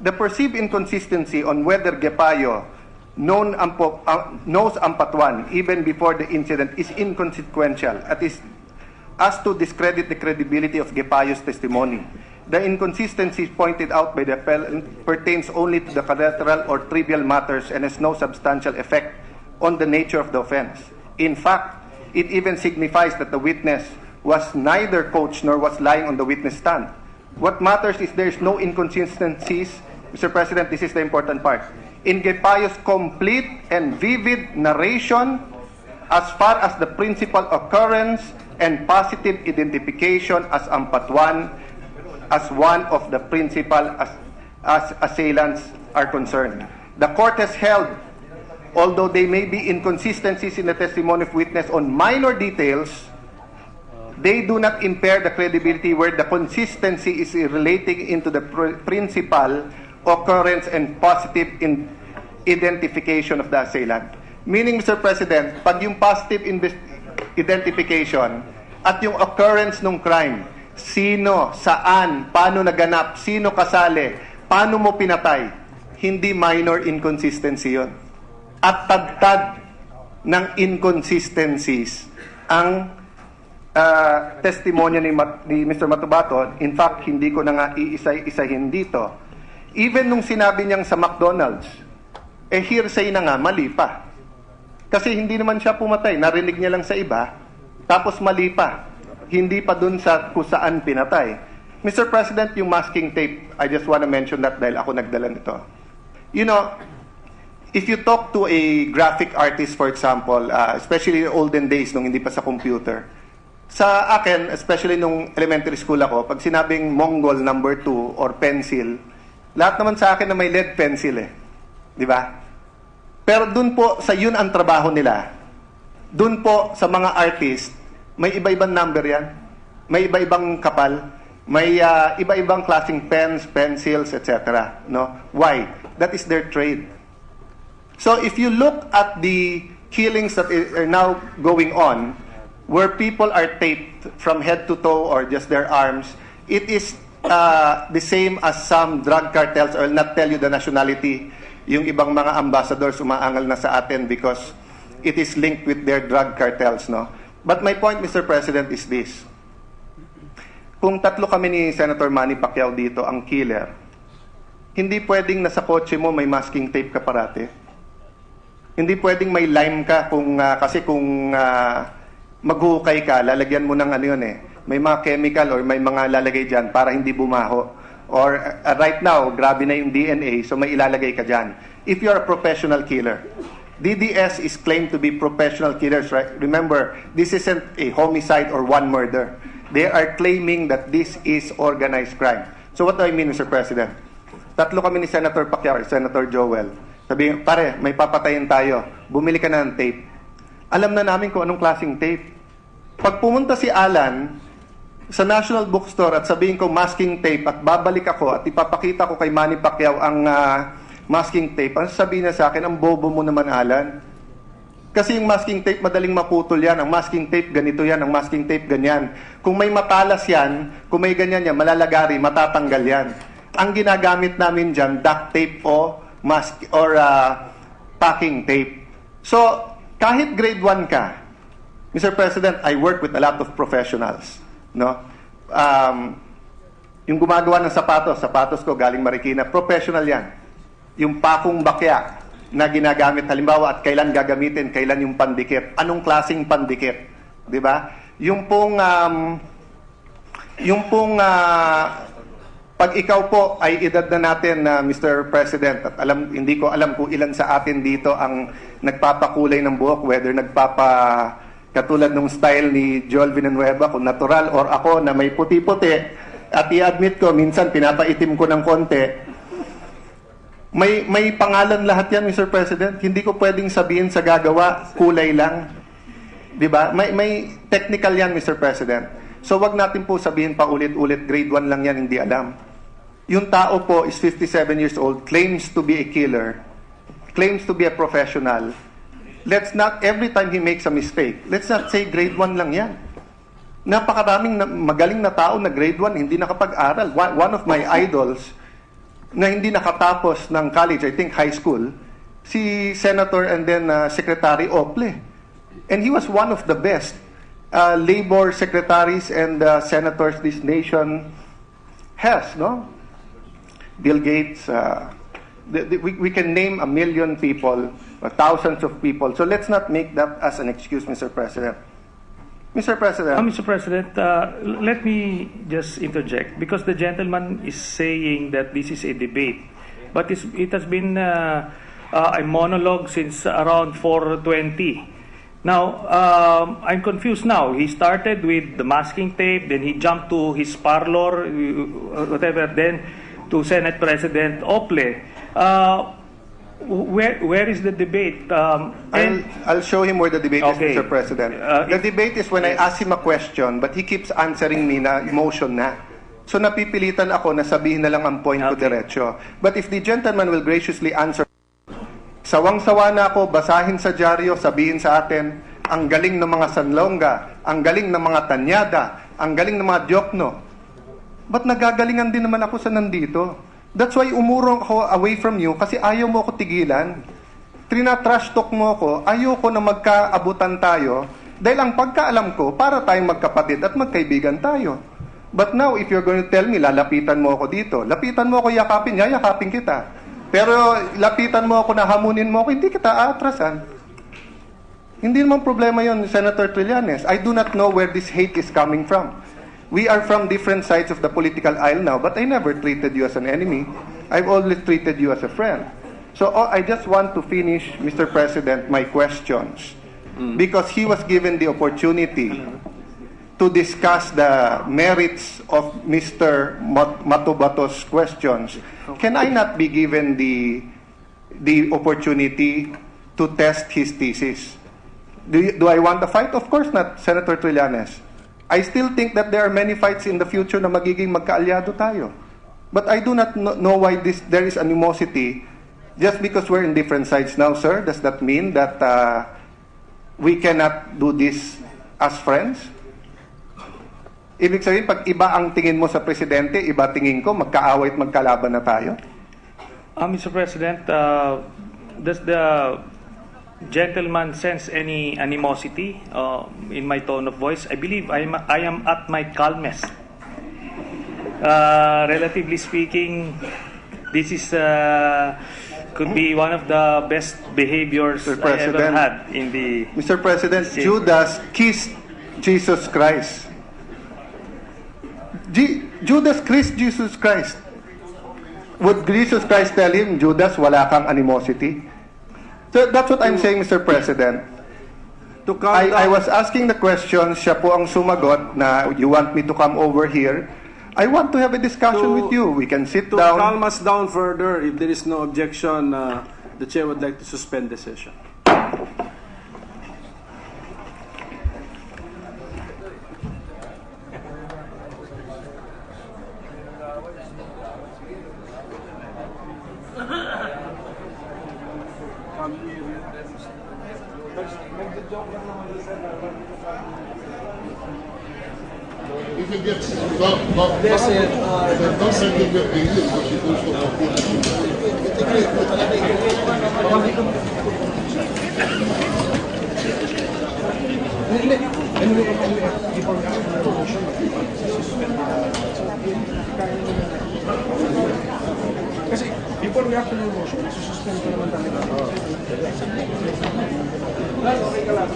The perceived inconsistency on whether Gepayo knows Ampatuan even before the incident is inconsequential. As to discredit the credibility of Gepayo's testimony. The inconsistency pointed out by the appellant pertains only to the collateral or trivial matters and has no substantial effect on the nature of the offense. In fact, it even signifies that the witness was neither coached nor was lying on the witness stand. What matters is there is no inconsistencies. Mr. President, this is the important part. In Gepayo's complete and vivid narration as far as the principal occurrence and positive identification as Ampatuan as one of the principal assailants are concerned. The court has held, although there may be inconsistencies in the testimony of witness on minor details, they do not impair the credibility where the consistency is relating into the principal occurrence and positive identification of the assailant. Meaning, Mr. President, pag yung positive identification at yung occurrence ng crime, sino, saan, paano naganap, sino kasali, paano mo pinatay, hindi minor inconsistency yun. At tagtag ng inconsistencies ang testimonya ni Mr. Matubato. In fact, hindi ko na nga iisa-isahin dito. Even nung sinabi niyang sa McDonald's, hearsay na nga, mali pa. Kasi hindi naman siya pumatay, narinig niya lang sa iba, tapos mali pa. Hindi pa dun sa kung saan pinatay. Mr. President, yung masking tape, I just want to mention that dahil ako nagdala nito. You know, if you talk to a graphic artist, for example, especially in olden days, nung hindi pa sa computer, sa akin, especially nung elementary school ako, pag sinabing Mongol number 2 or pencil, lahat naman sa akin na may lead pencil eh. Di ba? Pero dun po, sa yun ang trabaho nila. Dun po, sa mga artist, may iba-ibang number yan. May iba-ibang kapal. May iba-ibang klaseng pens, pencils, etc. No? Why? That is their trade. So if you look at the killings that are now going on, where people are taped from head to toe or just their arms, it is the same as some drug cartels. I will not tell you the nationality. Yung ibang mga ambassadors umaangal na sa atin because it is linked with their drug cartels, no? But my point, Mr. President, is this. Kung tatlo kami ni Senator Manny Pacquiao dito, ang killer, hindi pwedeng nasa kotse mo may masking tape ka parati. Hindi pwedeng may lime ka kasi kung maghukay ka, lalagyan mo ng ano yun eh. May mga chemical or may mga lalagay dyan para hindi bumaho. Or right now, grabe na yung DNA, so may ilalagay ka dyan. If you're a professional killer, DDS is claimed to be professional killers, right? Remember, this isn't a homicide or one murder. They are claiming that this is organized crime. So what do I mean, Mr. President? Tatlo kami ni Senator Pacquiao, Senator Joel. Sabi, pare, may papatayin tayo. Bumili ka na ng tape. alam na namin kung anong klaseng tape. Pag pumunta si Alan sa National Bookstore at sabihin ko masking tape at babalik ako at ipapakita ko kay Manny Pacquiao ang masking tape, ang sabihin niya sa akin, ang bobo mo naman, Alan. Kasi yung masking tape, madaling maputol yan. Ang masking tape, ganito yan. Ang masking tape, ganyan. Kung may matalas yan, kung may ganyan yan, malalagari, matatanggal yan. Ang ginagamit namin dyan, duct tape o packing tape. So, kahit grade 1 ka, Mr. President, I work with a lot of professionals. No? Yung gumagawa ng sapatos ko galing Marikina, professional yan. Yung pakong bakya na ginagamit halimbawa at kailan gagamitin, kailan yung pandikit, anong klaseng pandikit, di ba? Yung pong pag ikaw po ay edad na natin na Mr. President at hindi ko alam kung ilan sa atin dito ang nagpapakulay ng buhok, whether katulad ng style ni Joel Villanueva, kung natural or ako na may puti-puti, at i-admit ko minsan pinapaitim ko ng konti. May pangalan lahat yan, Mr. President. Hindi ko pwedeng sabihin sa gagawa, kulay lang. Diba? May technical yan, Mr. President. So wag natin po sabihin pa ulit-ulit, grade 1 lang yan, hindi alam. Yung tao po is 57 years old, claims to be a killer, claims to be a professional. Let's not, every time he makes a mistake, let's not say grade 1 lang yan. Napakaraming magaling na tao na grade 1, hindi nakapag-aral. One of my idols, na hindi nakatapos ng college, I think high school, si Senator and then Secretary Ople. And he was one of the best labor secretaries and senators this nation has, no? Bill Gates, we can name 1 million people, thousands of people. So let's not make that as an excuse, Mr. President. Mr. President. Mr. President, let me just interject because the gentleman is saying that this is a debate, but it has been a monologue since around 4:20. Now, I'm confused now. He started with the masking tape, then he jumped to his parlor, whatever, then to Senate President Ople. Where is the debate? I'll show him where the debate Okay. is, Mr. President. The debate is when I ask him a question, but he keeps answering me na emotion na. So napipilitan ako na sabihin na lang ang point ko Okay. diretso. But if the gentleman will graciously answer, sawang-sawa na ako, basahin sa dyaryo, sabihin sa atin, ang galing ng mga Sanlonga, ang galing ng mga Tanyada, ang galing ng mga Diokno. Ba't nagagalingan din naman ako sa nandito? That's why umurong ako away from you kasi ayaw mo ako tigilan. Trina-trash talk mo ako, ayaw ko na magkaabutan tayo dahil ang pagkaalam ko, para tayong magkapatid at magkaibigan tayo. But now, if you're going to tell me, lalapitan mo ako dito, lapitan mo ako yakapin, yayakapin kita. Pero lapitan mo ako na hamunin mo ako, hindi kita aatrasan. Hindi naman problema yon, Senator Trillanes. I do not know where this hate is coming from. We are from different sides of the political aisle now, but I never treated you as an enemy. I've always treated you as a friend. So I just want to finish, Mr. President, my questions. Because he was given the opportunity to discuss the merits of Mr. Matubato's questions. Can I not be given the opportunity to test his thesis? Do I want a fight? Of course not, Senator Trillanes. I still think that there are many fights in the future na magiging magkaalyado tayo. But I do not know why there is animosity just because we're in different sides now, sir. Does that mean that we cannot do this as friends? Ibig sabihin, pag iba ang tingin mo sa presidente, iba tingin ko, magkaaway at magkalaban na tayo? Mr. President, does the gentleman sense any animosity in my tone of voice? I believe I am at my calmest. Relatively speaking, this is could be one of the best behaviors Mr. I ever President. had in the. Mr. President, Judas kissed Jesus Christ. Judas kissed Jesus Christ. Would Jesus Christ tell him, Judas, wala kang animosity? So that's what I'm saying, Mr. President. To calm I down, was asking the question, siya po ang sumagot na you want me to come over here. I want to have a discussion with you. We can sit to down. calm us down further, if there is no objection, the chair would like to suspend the session. If it gets don't send him with the email because he goes Kasi before we have to do motion, sususpend ko naman tayo. Okay ka lang.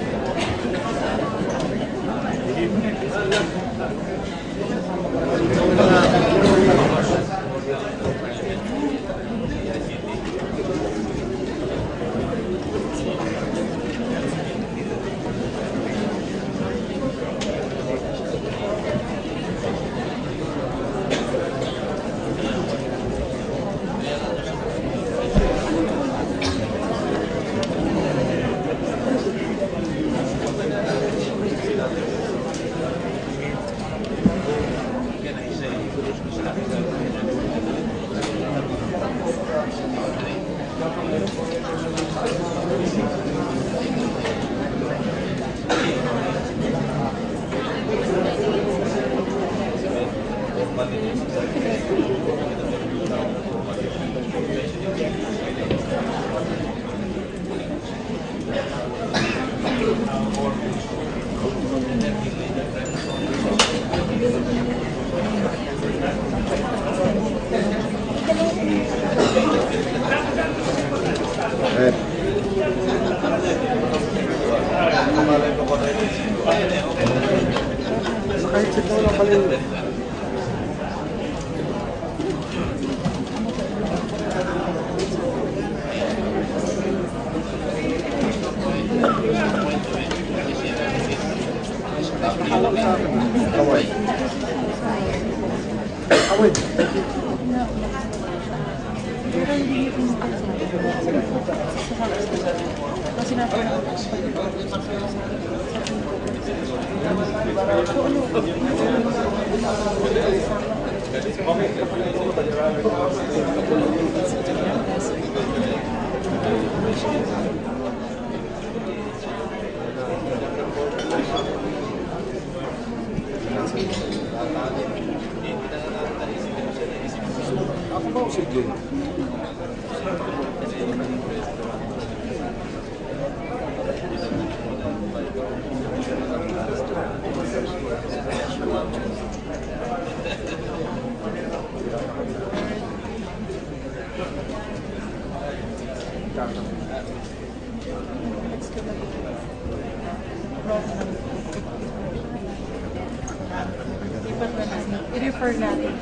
I-refer natin.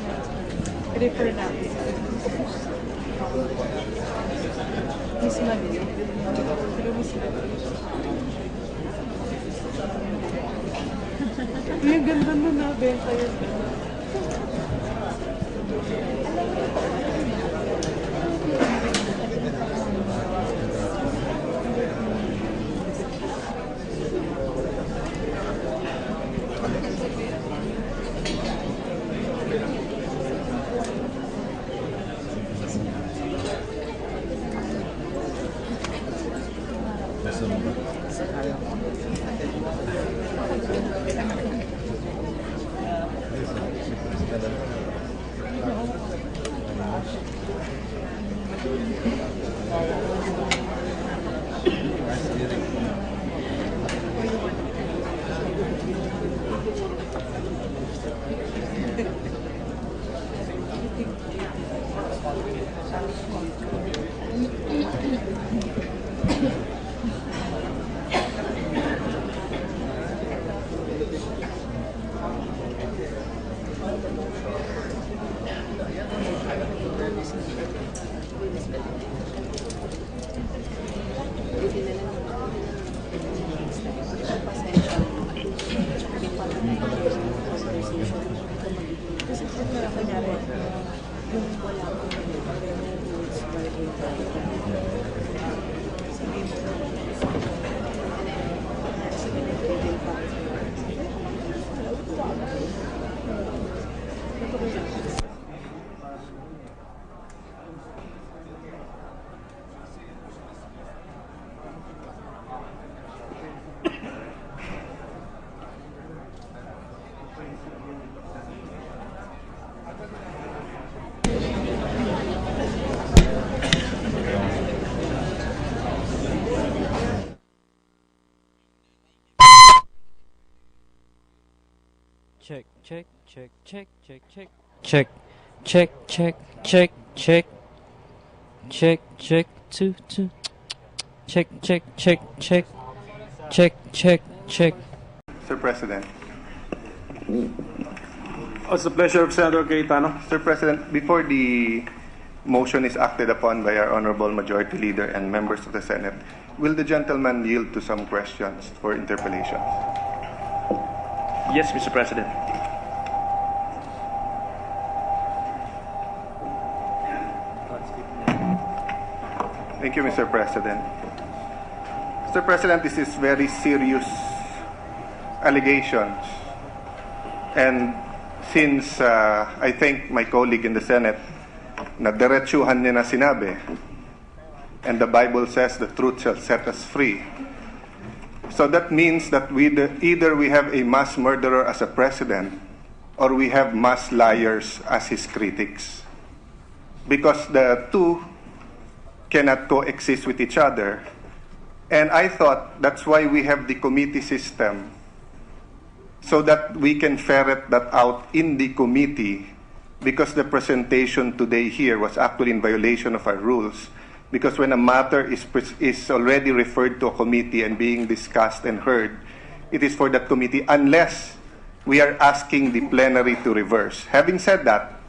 I-refer natin. Miss Mali. Pero Miss Mali. Yung ganda mo na, benta yun. check, check, check, check, check, check, check, check, check, check, check, check, check, two, two, check, check, check, check, check, check, check. Mr. President. What's the pleasure of Senator Cayetano? Mr. President, before the motion is acted upon by our Honorable Majority Leader and members of the Senate, will the gentleman yield to some questions for interpellations? Yes, Mr. President. Thank you, Mr. President. Mr. President, this is very serious allegations. And since I think my colleague in the Senate na diretsuhan niya na sinabi, and the Bible says the truth shall set us free. So that means that either we have a mass murderer as a president or we have mass liars as his critics. Because the two cannot coexist with each other. And I thought that's why we have the committee system, so that we can ferret that out in the committee, because the presentation today here was actually in violation of our rules. Because when a matter is already referred to a committee and being discussed and heard, it is for that committee unless we are asking the plenary to reverse. Having said that,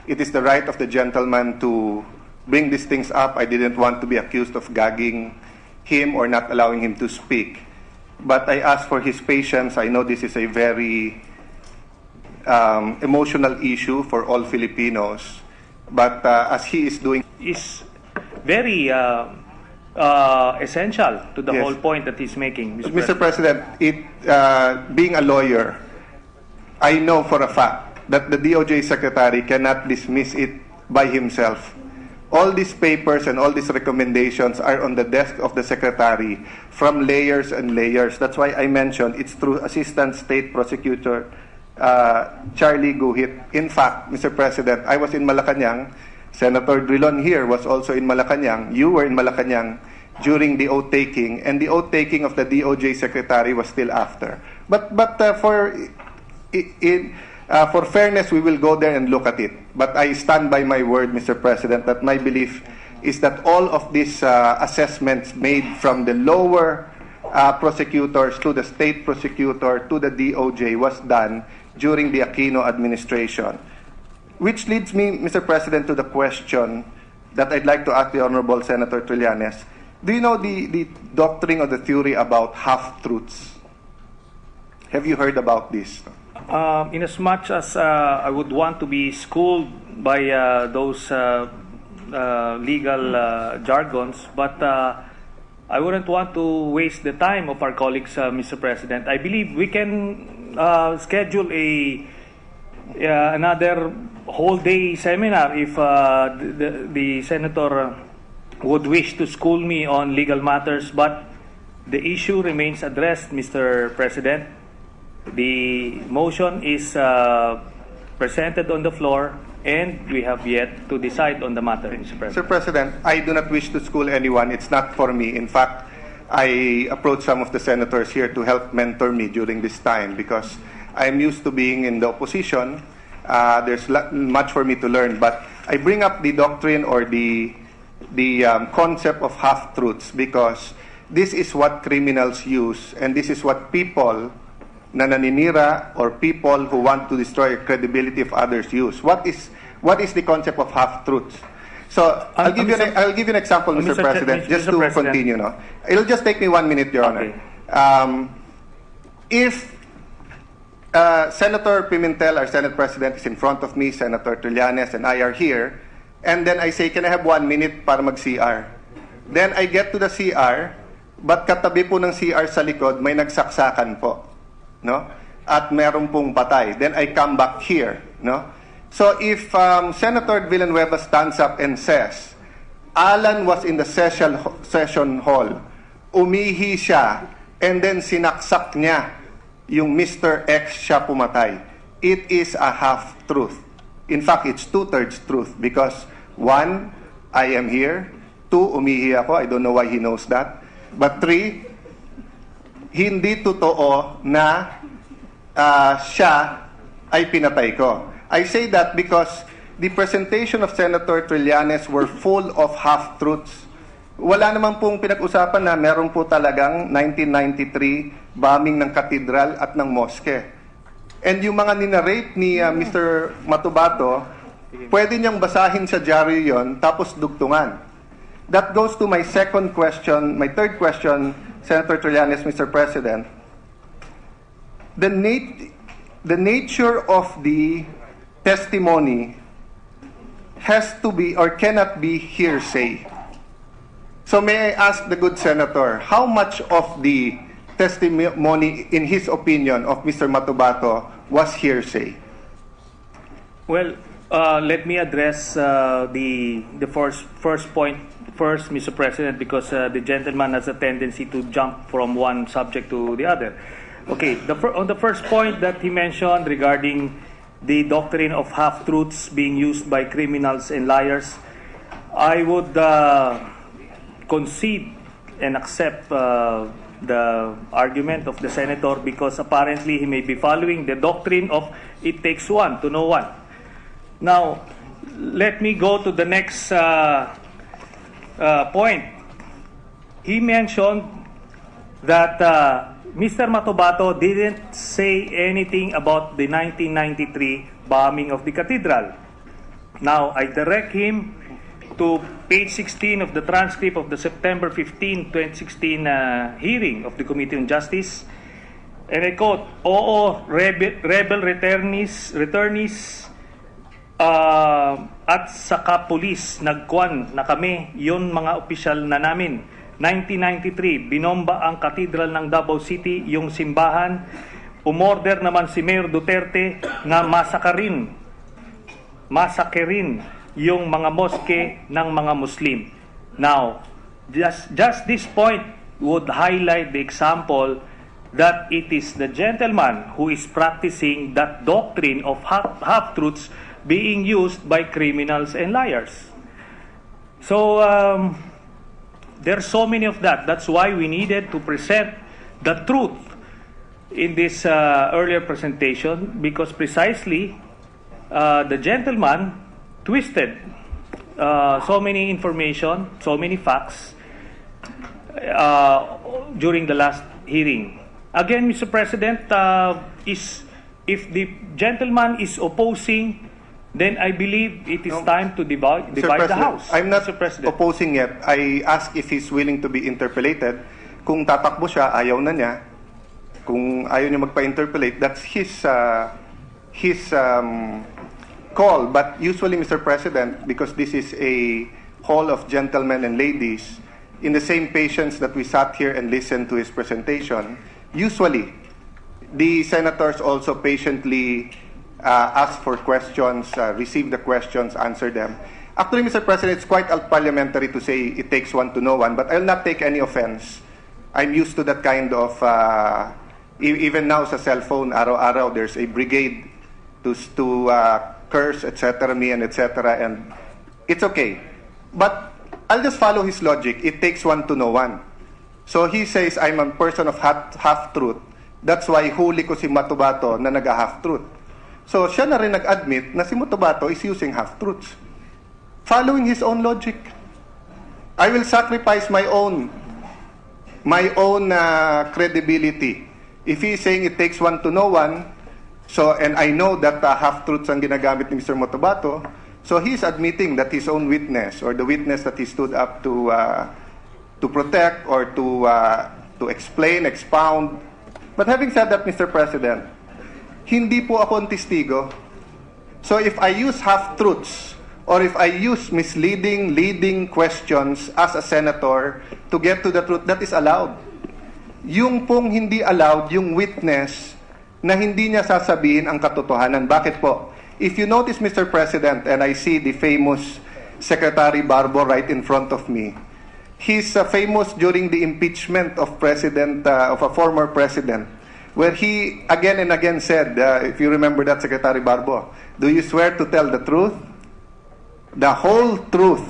it is the right of the gentleman to bring these things up. I didn't want to be accused of gagging him or not allowing him to speak. But I ask for his patience. I know this is a very emotional issue for all Filipinos. But as he is doing... Is very essential to the Yes. whole point that he's making, Mr. President, being a lawyer, I know for a fact that the DOJ Secretary cannot dismiss it by himself. All these papers and all these recommendations are on the desk of the Secretary from layers and layers. That's why I mentioned it's through Assistant State Prosecutor Charlie Guhit. In fact, Mr. President, I was in Malacanang. Senator Drilon here was also in Malacanang. You were in Malacanang during the oath-taking, and the oath-taking of the DOJ Secretary was still after. But for fairness, we will go there and look at it. But I stand by my word, Mr. President, that my belief is that all of these assessments made from the lower prosecutors to the state prosecutor to the DOJ was done during the Aquino administration. Which leads me, Mr. President, to the question that I'd like to ask the Honorable Senator Trillanes. Do you know the doctrine or the theory about half-truths? Have you heard about this? In as much as I would want to be schooled by those legal jargons, but I wouldn't want to waste the time of our colleagues, Mr. President. I believe we can schedule another whole day seminar if the senator would wish to school me on legal matters, but the issue remains addressed, Mr. President. The motion is presented on the floor, and we have yet to decide on the matter, Mr. President. Mr. President, I do not wish to school anyone. It's not for me. In fact, I approached some of the senators here to help mentor me during this time because I'm used to being in the opposition. There's much for me to learn. But I bring up the doctrine or the concept of half-truths because this is what criminals use, and this is what people na naninira or people who want to destroy credibility of others use. What is the concept of half-truths? So I'll give you an example, Mr. President, just to continue. No, it'll just take me 1 minute, Your Honor. If Senator Pimentel, our Senate President, is in front of me, Senator Trillanes, and I are here, and then I say, can I have 1 minute para mag-CR? Then I get to the CR, but katabi po ng CR sa likod, may nagsaksakan po. No? At meron pong patay. Then I come back here. No? So if Senator Villanueva stands up and says, Alan was in the session hall, umihi siya, and then sinaksak niya yung Mr. X siya pumatay, it is a half-truth. In fact, it's 2/3 truth because 1, I am here. 2, umihi ako. I don't know why he knows that. But 3, hindi totoo na siya ay pinatay ko. I say that because the presentation of Senator Trillanes were full of half-truths. Wala naman pong pinag-usapan na meron po talagang 1993 bombing ng katedral at ng moske. And yung mga ninarate ni Mr. Matubato, pwede niyang basahin sa dyaryo yon tapos dugtungan. That goes to my second question, my third question, Senator Trillanes, Mr. President. The nature of the testimony has to be or cannot be hearsay. So may I ask the good senator, how much of the testimony, in his opinion, of Mr. Matubato was hearsay? Well, let me address the first point first, Mr. President, because the gentleman has a tendency to jump from one subject to the other. Okay, on the first point that he mentioned regarding the doctrine of half-truths being used by criminals and liars, I would concede and accept the argument of the senator because apparently he may be following the doctrine of it takes one to know one. Now, let me go to the next point. He mentioned that Mr. Matubato didn't say anything about the 1993 bombing of the cathedral. Now, I direct him to page 16 of the transcript of the September 15, 2016 hearing of the Committee on Justice. And I quote, "Oo, rebel returnees at saka pulis, nagkuan na kami, yun mga opisyal na namin. 1993, binomba ang katedral ng Davao City, yung simbahan. Umorder naman si Mayor Duterte na masakerin yung mga moske ng mga Muslim." Now, just this point would highlight the example that it is the gentleman who is practicing that doctrine of half-truths being used by criminals and liars. So, there's so many of that. That's why we needed to present the truth in this earlier presentation, because precisely the gentleman twisted so many information, so many facts during the last hearing. Again, Mr. President, if the gentleman is opposing, then I believe it is time to divide the House. I'm not Mr. President. opposing yet. I ask if he's willing to be interpellated. Kung tatakbo siya, ayaw na niya. Kung ayaw niya magpa-interpellate, that's his call. But usually, Mr. President, because this is a hall of gentlemen and ladies, in the same patience that we sat here and listened to his presentation, usually, the senators also patiently ask for questions, receive the questions, answer them. Actually, Mr. President, it's quite parliamentary to say it takes one to know one, but I'll not take any offense. I'm used to that kind of, even now sa cellphone, araw-araw, there's a brigade to curse, etc., me, and etc., and it's okay. But I'll just follow his logic. It takes one to know one. So he says, I'm a person of half-truth. That's why huli ko si Matubato na nag-half-truth. So siya na rin nag-admit na si Matubato is using half-truths. Following his own logic. I will sacrifice my own credibility. If he is saying it takes one to know one, so, and I know that half-truths ang ginagamit ni Mr. Matubato, so he's admitting that his own witness, or the witness that he stood up to protect or to explain, expound. But having said that, Mr. President, hindi po ako ang testigo. So if I use half-truths or if I use misleading, leading questions as a senator to get to the truth, that is allowed. Yung pong hindi allowed, yung witness na hindi niya sasabihin ang katotohanan. Bakit po? If you notice, Mr. President, and I see the famous Secretary Barbo right in front of me, he's famous during the impeachment of a former president, where he again and again said, if you remember that, Secretary Barbo, do you swear to tell the truth, the whole truth,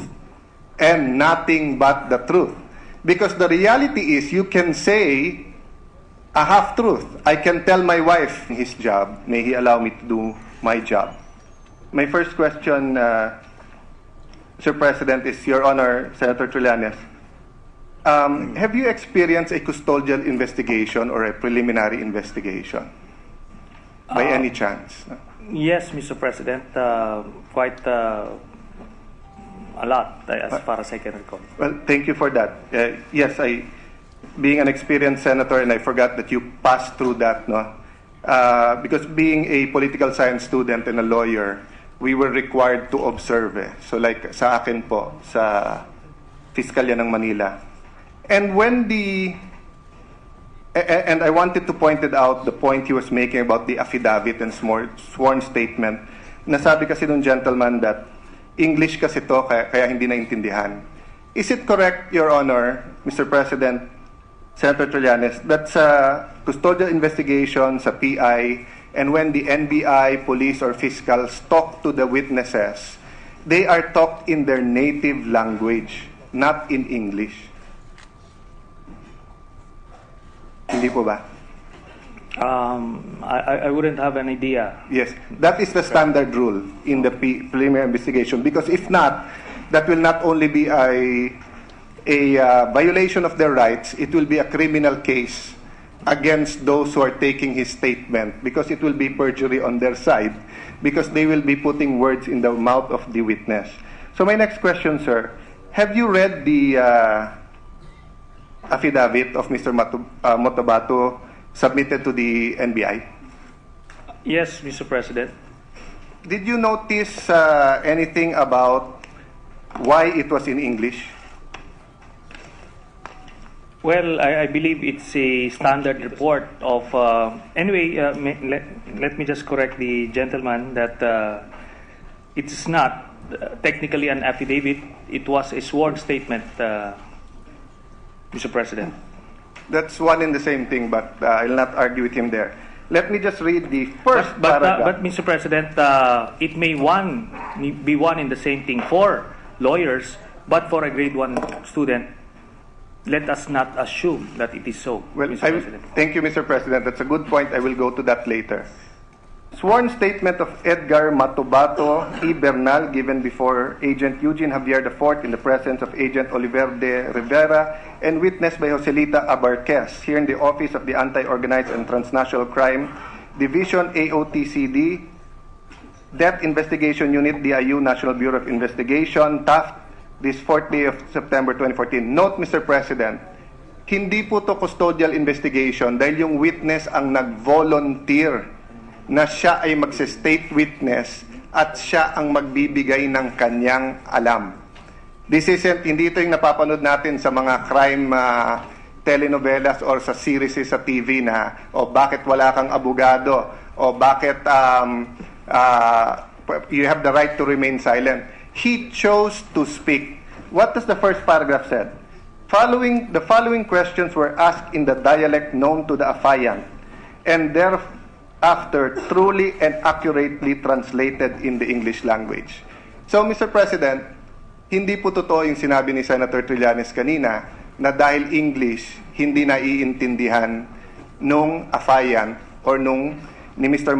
and nothing but the truth? Because the reality is, you can say a half-truth. I can tell my wife his job. May he allow me to do my job. My first question, Mr. President, is Your Honor, Senator Trillanes. Have you experienced a custodial investigation or a preliminary investigation? By any chance? Yes, Mr. President, quite a lot, as far as I can recall. Well, thank you for that. Yes, being an experienced senator, and I forgot that you passed through that, no? Because being a political science student and a lawyer, we were required to observe. So like sa akin po, sa Fiskalya ng Manila. And when and I wanted to point it out, the point he was making about the affidavit and sworn statement, nasabi kasi nung gentleman that English kasi to, kaya hindi naintindihan. Is it correct, Your Honor, Mr. President, Senator Trillanes, that sa custodial investigation, sa PI, and when the NBI, police, or fiscals talk to the witnesses, they are talked in their native language, not in English? Hindi po ba? I wouldn't have an idea. Yes, that is the standard rule in the preliminary investigation, because if not, that will not only be a violation of their rights, it will be a criminal case against those who are taking his statement, because it will be perjury on their side, because they will be putting words in the mouth of the witness. So my next question, sir, have you read the affidavit of Mr. Motobato submitted to the NBI? Yes, Mr. President. Did you notice anything about why it was in English? Well, I believe it's a standard report of... anyway, let me just correct the gentleman that it's not technically an affidavit. It was a sworn statement, Mr. President. That's one and the same thing, but I'll not argue with him there. Let me just read the first paragraph. But Mr. President, it may be one and the same thing for lawyers, but for a grade 1 student, let us not assume that it is so, Well, Mr. President. thank you, Mr. President. That's a good point. I will go to that later. Sworn statement of Edgar Matobato E. Bernal given before Agent Eugene Javier IV in the presence of Agent Oliver de Rivera and witnessed by Joselita Abarquez here in the Office of the Anti-Organized and Transnational Crime Division AOTCD, Death Investigation Unit, DIU, National Bureau of Investigation, Taft, this 4th day of September 2014. Note, Mr. President, hindi po to custodial investigation dahil yung witness ang nag-volunteer na siya ay magse-state witness at siya ang magbibigay ng kanyang alam. This isn't, hindi ito yung napapanood natin sa mga crime telenovelas or sa series sa TV na, o bakit wala kang abogado, o bakit you have the right to remain silent. He chose to speak. What does the first paragraph said? The following questions were asked in the dialect known to the affiant, and thereafter truly and accurately translated in the English language. So, Mr. President, hindi po totoo yung sinabi ni Senator Trillanes kanina na dahil English, hindi naiintindihan nung affiant or ni Mr.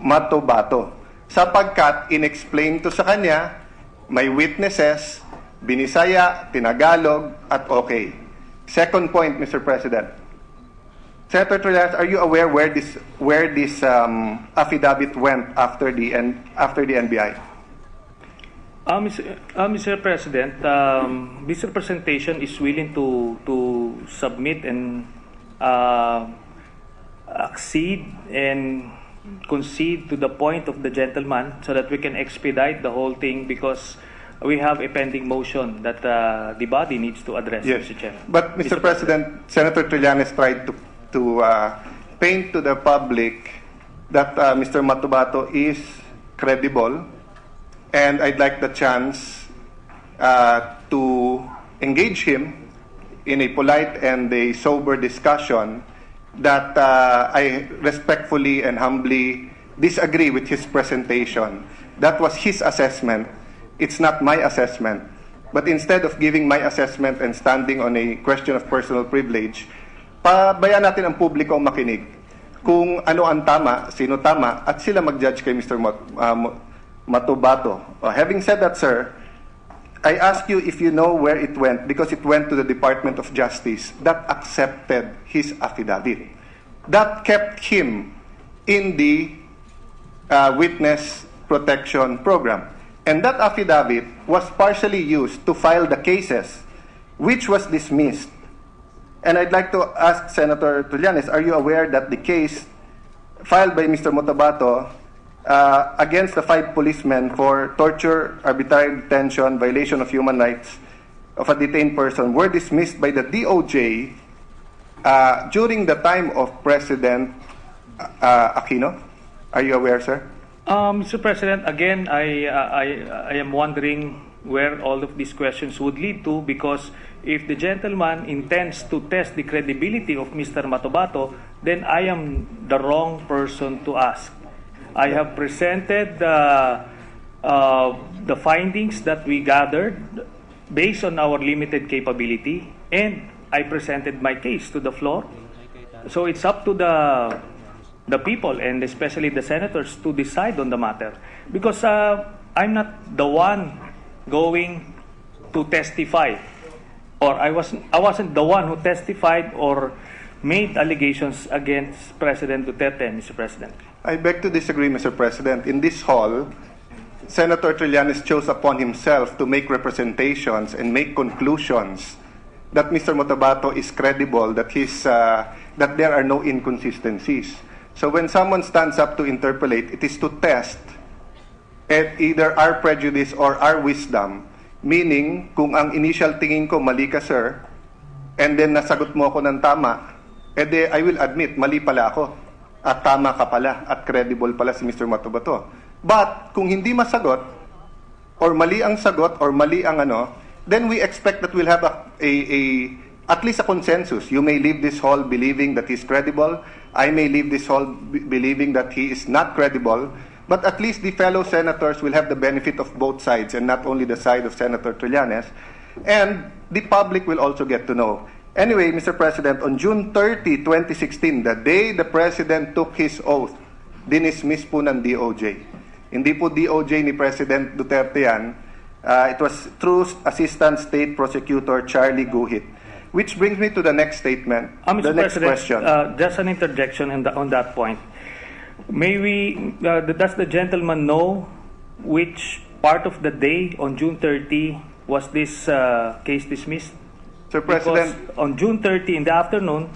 Matobato. Sapagkat inexplain to sa kanya, may witnesses, binisaya, tinagalog, at okay. Second point, Mr. President. Senator Trillanes, are you aware where this affidavit went after the NBI? Mr. President, this representation is willing to submit and accede and concede to the point of the gentleman so that we can expedite the whole thing, because we have a pending motion that the body needs to address, Yes. Mr. Chair. But, Mr. President, Senator Trillanes tried to paint to the public that Mr. Matobato is credible, and I'd like the chance to engage him in a polite and a sober discussion that I respectfully and humbly disagree with his presentation. That was his assessment. It's not my assessment. But instead of giving my assessment and standing on a question of personal privilege, pabayaan natin ang publiko ang makinig kung ano ang tama, sino tama, at sila mag-judge kay Mr. Matubato. Having said that, sir, I ask you if you know where it went, because it went to the Department of Justice that accepted his affidavit. That kept him in the witness protection program. And that affidavit was partially used to file the cases, which was dismissed. And I'd like to ask Senator Trillanes, are you aware that the case filed by Mr. Mutabato against the 5 policemen for torture, arbitrary detention, violation of human rights of a detained person were dismissed by the DOJ during the time of President Aquino? Are you aware, sir? Mr. President, again, I am wondering where all of these questions would lead to, because if the gentleman intends to test the credibility of Mr. Matubato, then I am the wrong person to ask. I have presented the findings that we gathered based on our limited capability, and I presented my case to the floor. So it's up to the people, and especially the senators, to decide on the matter, because I'm not the one going to testify, or I wasn't the one who testified or made allegations against President Duterte, Mr. President. I beg to disagree, Mr. President. In this hall, Senator Trillanes chose upon himself to make representations and make conclusions that Mr. Mutabato is credible, that that there are no inconsistencies. So when someone stands up to interpolate, it is to test either our prejudice or our wisdom. Meaning, kung ang initial tingin ko, mali ka, sir, and then nasagot mo ako ng tama, edi I will admit, mali pala ako. At tama ka pala, at credible pala si Mr. Matubato. But, kung hindi masagot, or mali ang sagot, or mali ang then we expect that we'll have at least a consensus. You may leave this hall believing that he's credible. I may leave this hall believing that he is not credible. But at least the fellow senators will have the benefit of both sides, and not only the side of Senator Trillanes. And the public will also get to know. Anyway, Mr. President, on June 30, 2016, the day the President took his oath, dinismiss po ng DOJ. Hindi po DOJ ni President Duterte yan. It was through Assistant State Prosecutor Charlie Guhit. Which brings me to the next statement, Mr. the next President, question. Just an interjection on that point. May does the gentleman know which part of the day on June 30 was this case dismissed? Sir President, Because on June 30 in the afternoon,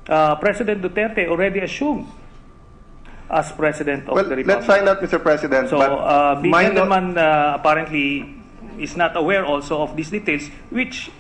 President Duterte already assumed as President of the Republic. let's find out, Mr. President. So but the my gentleman apparently is not aware also of these details, which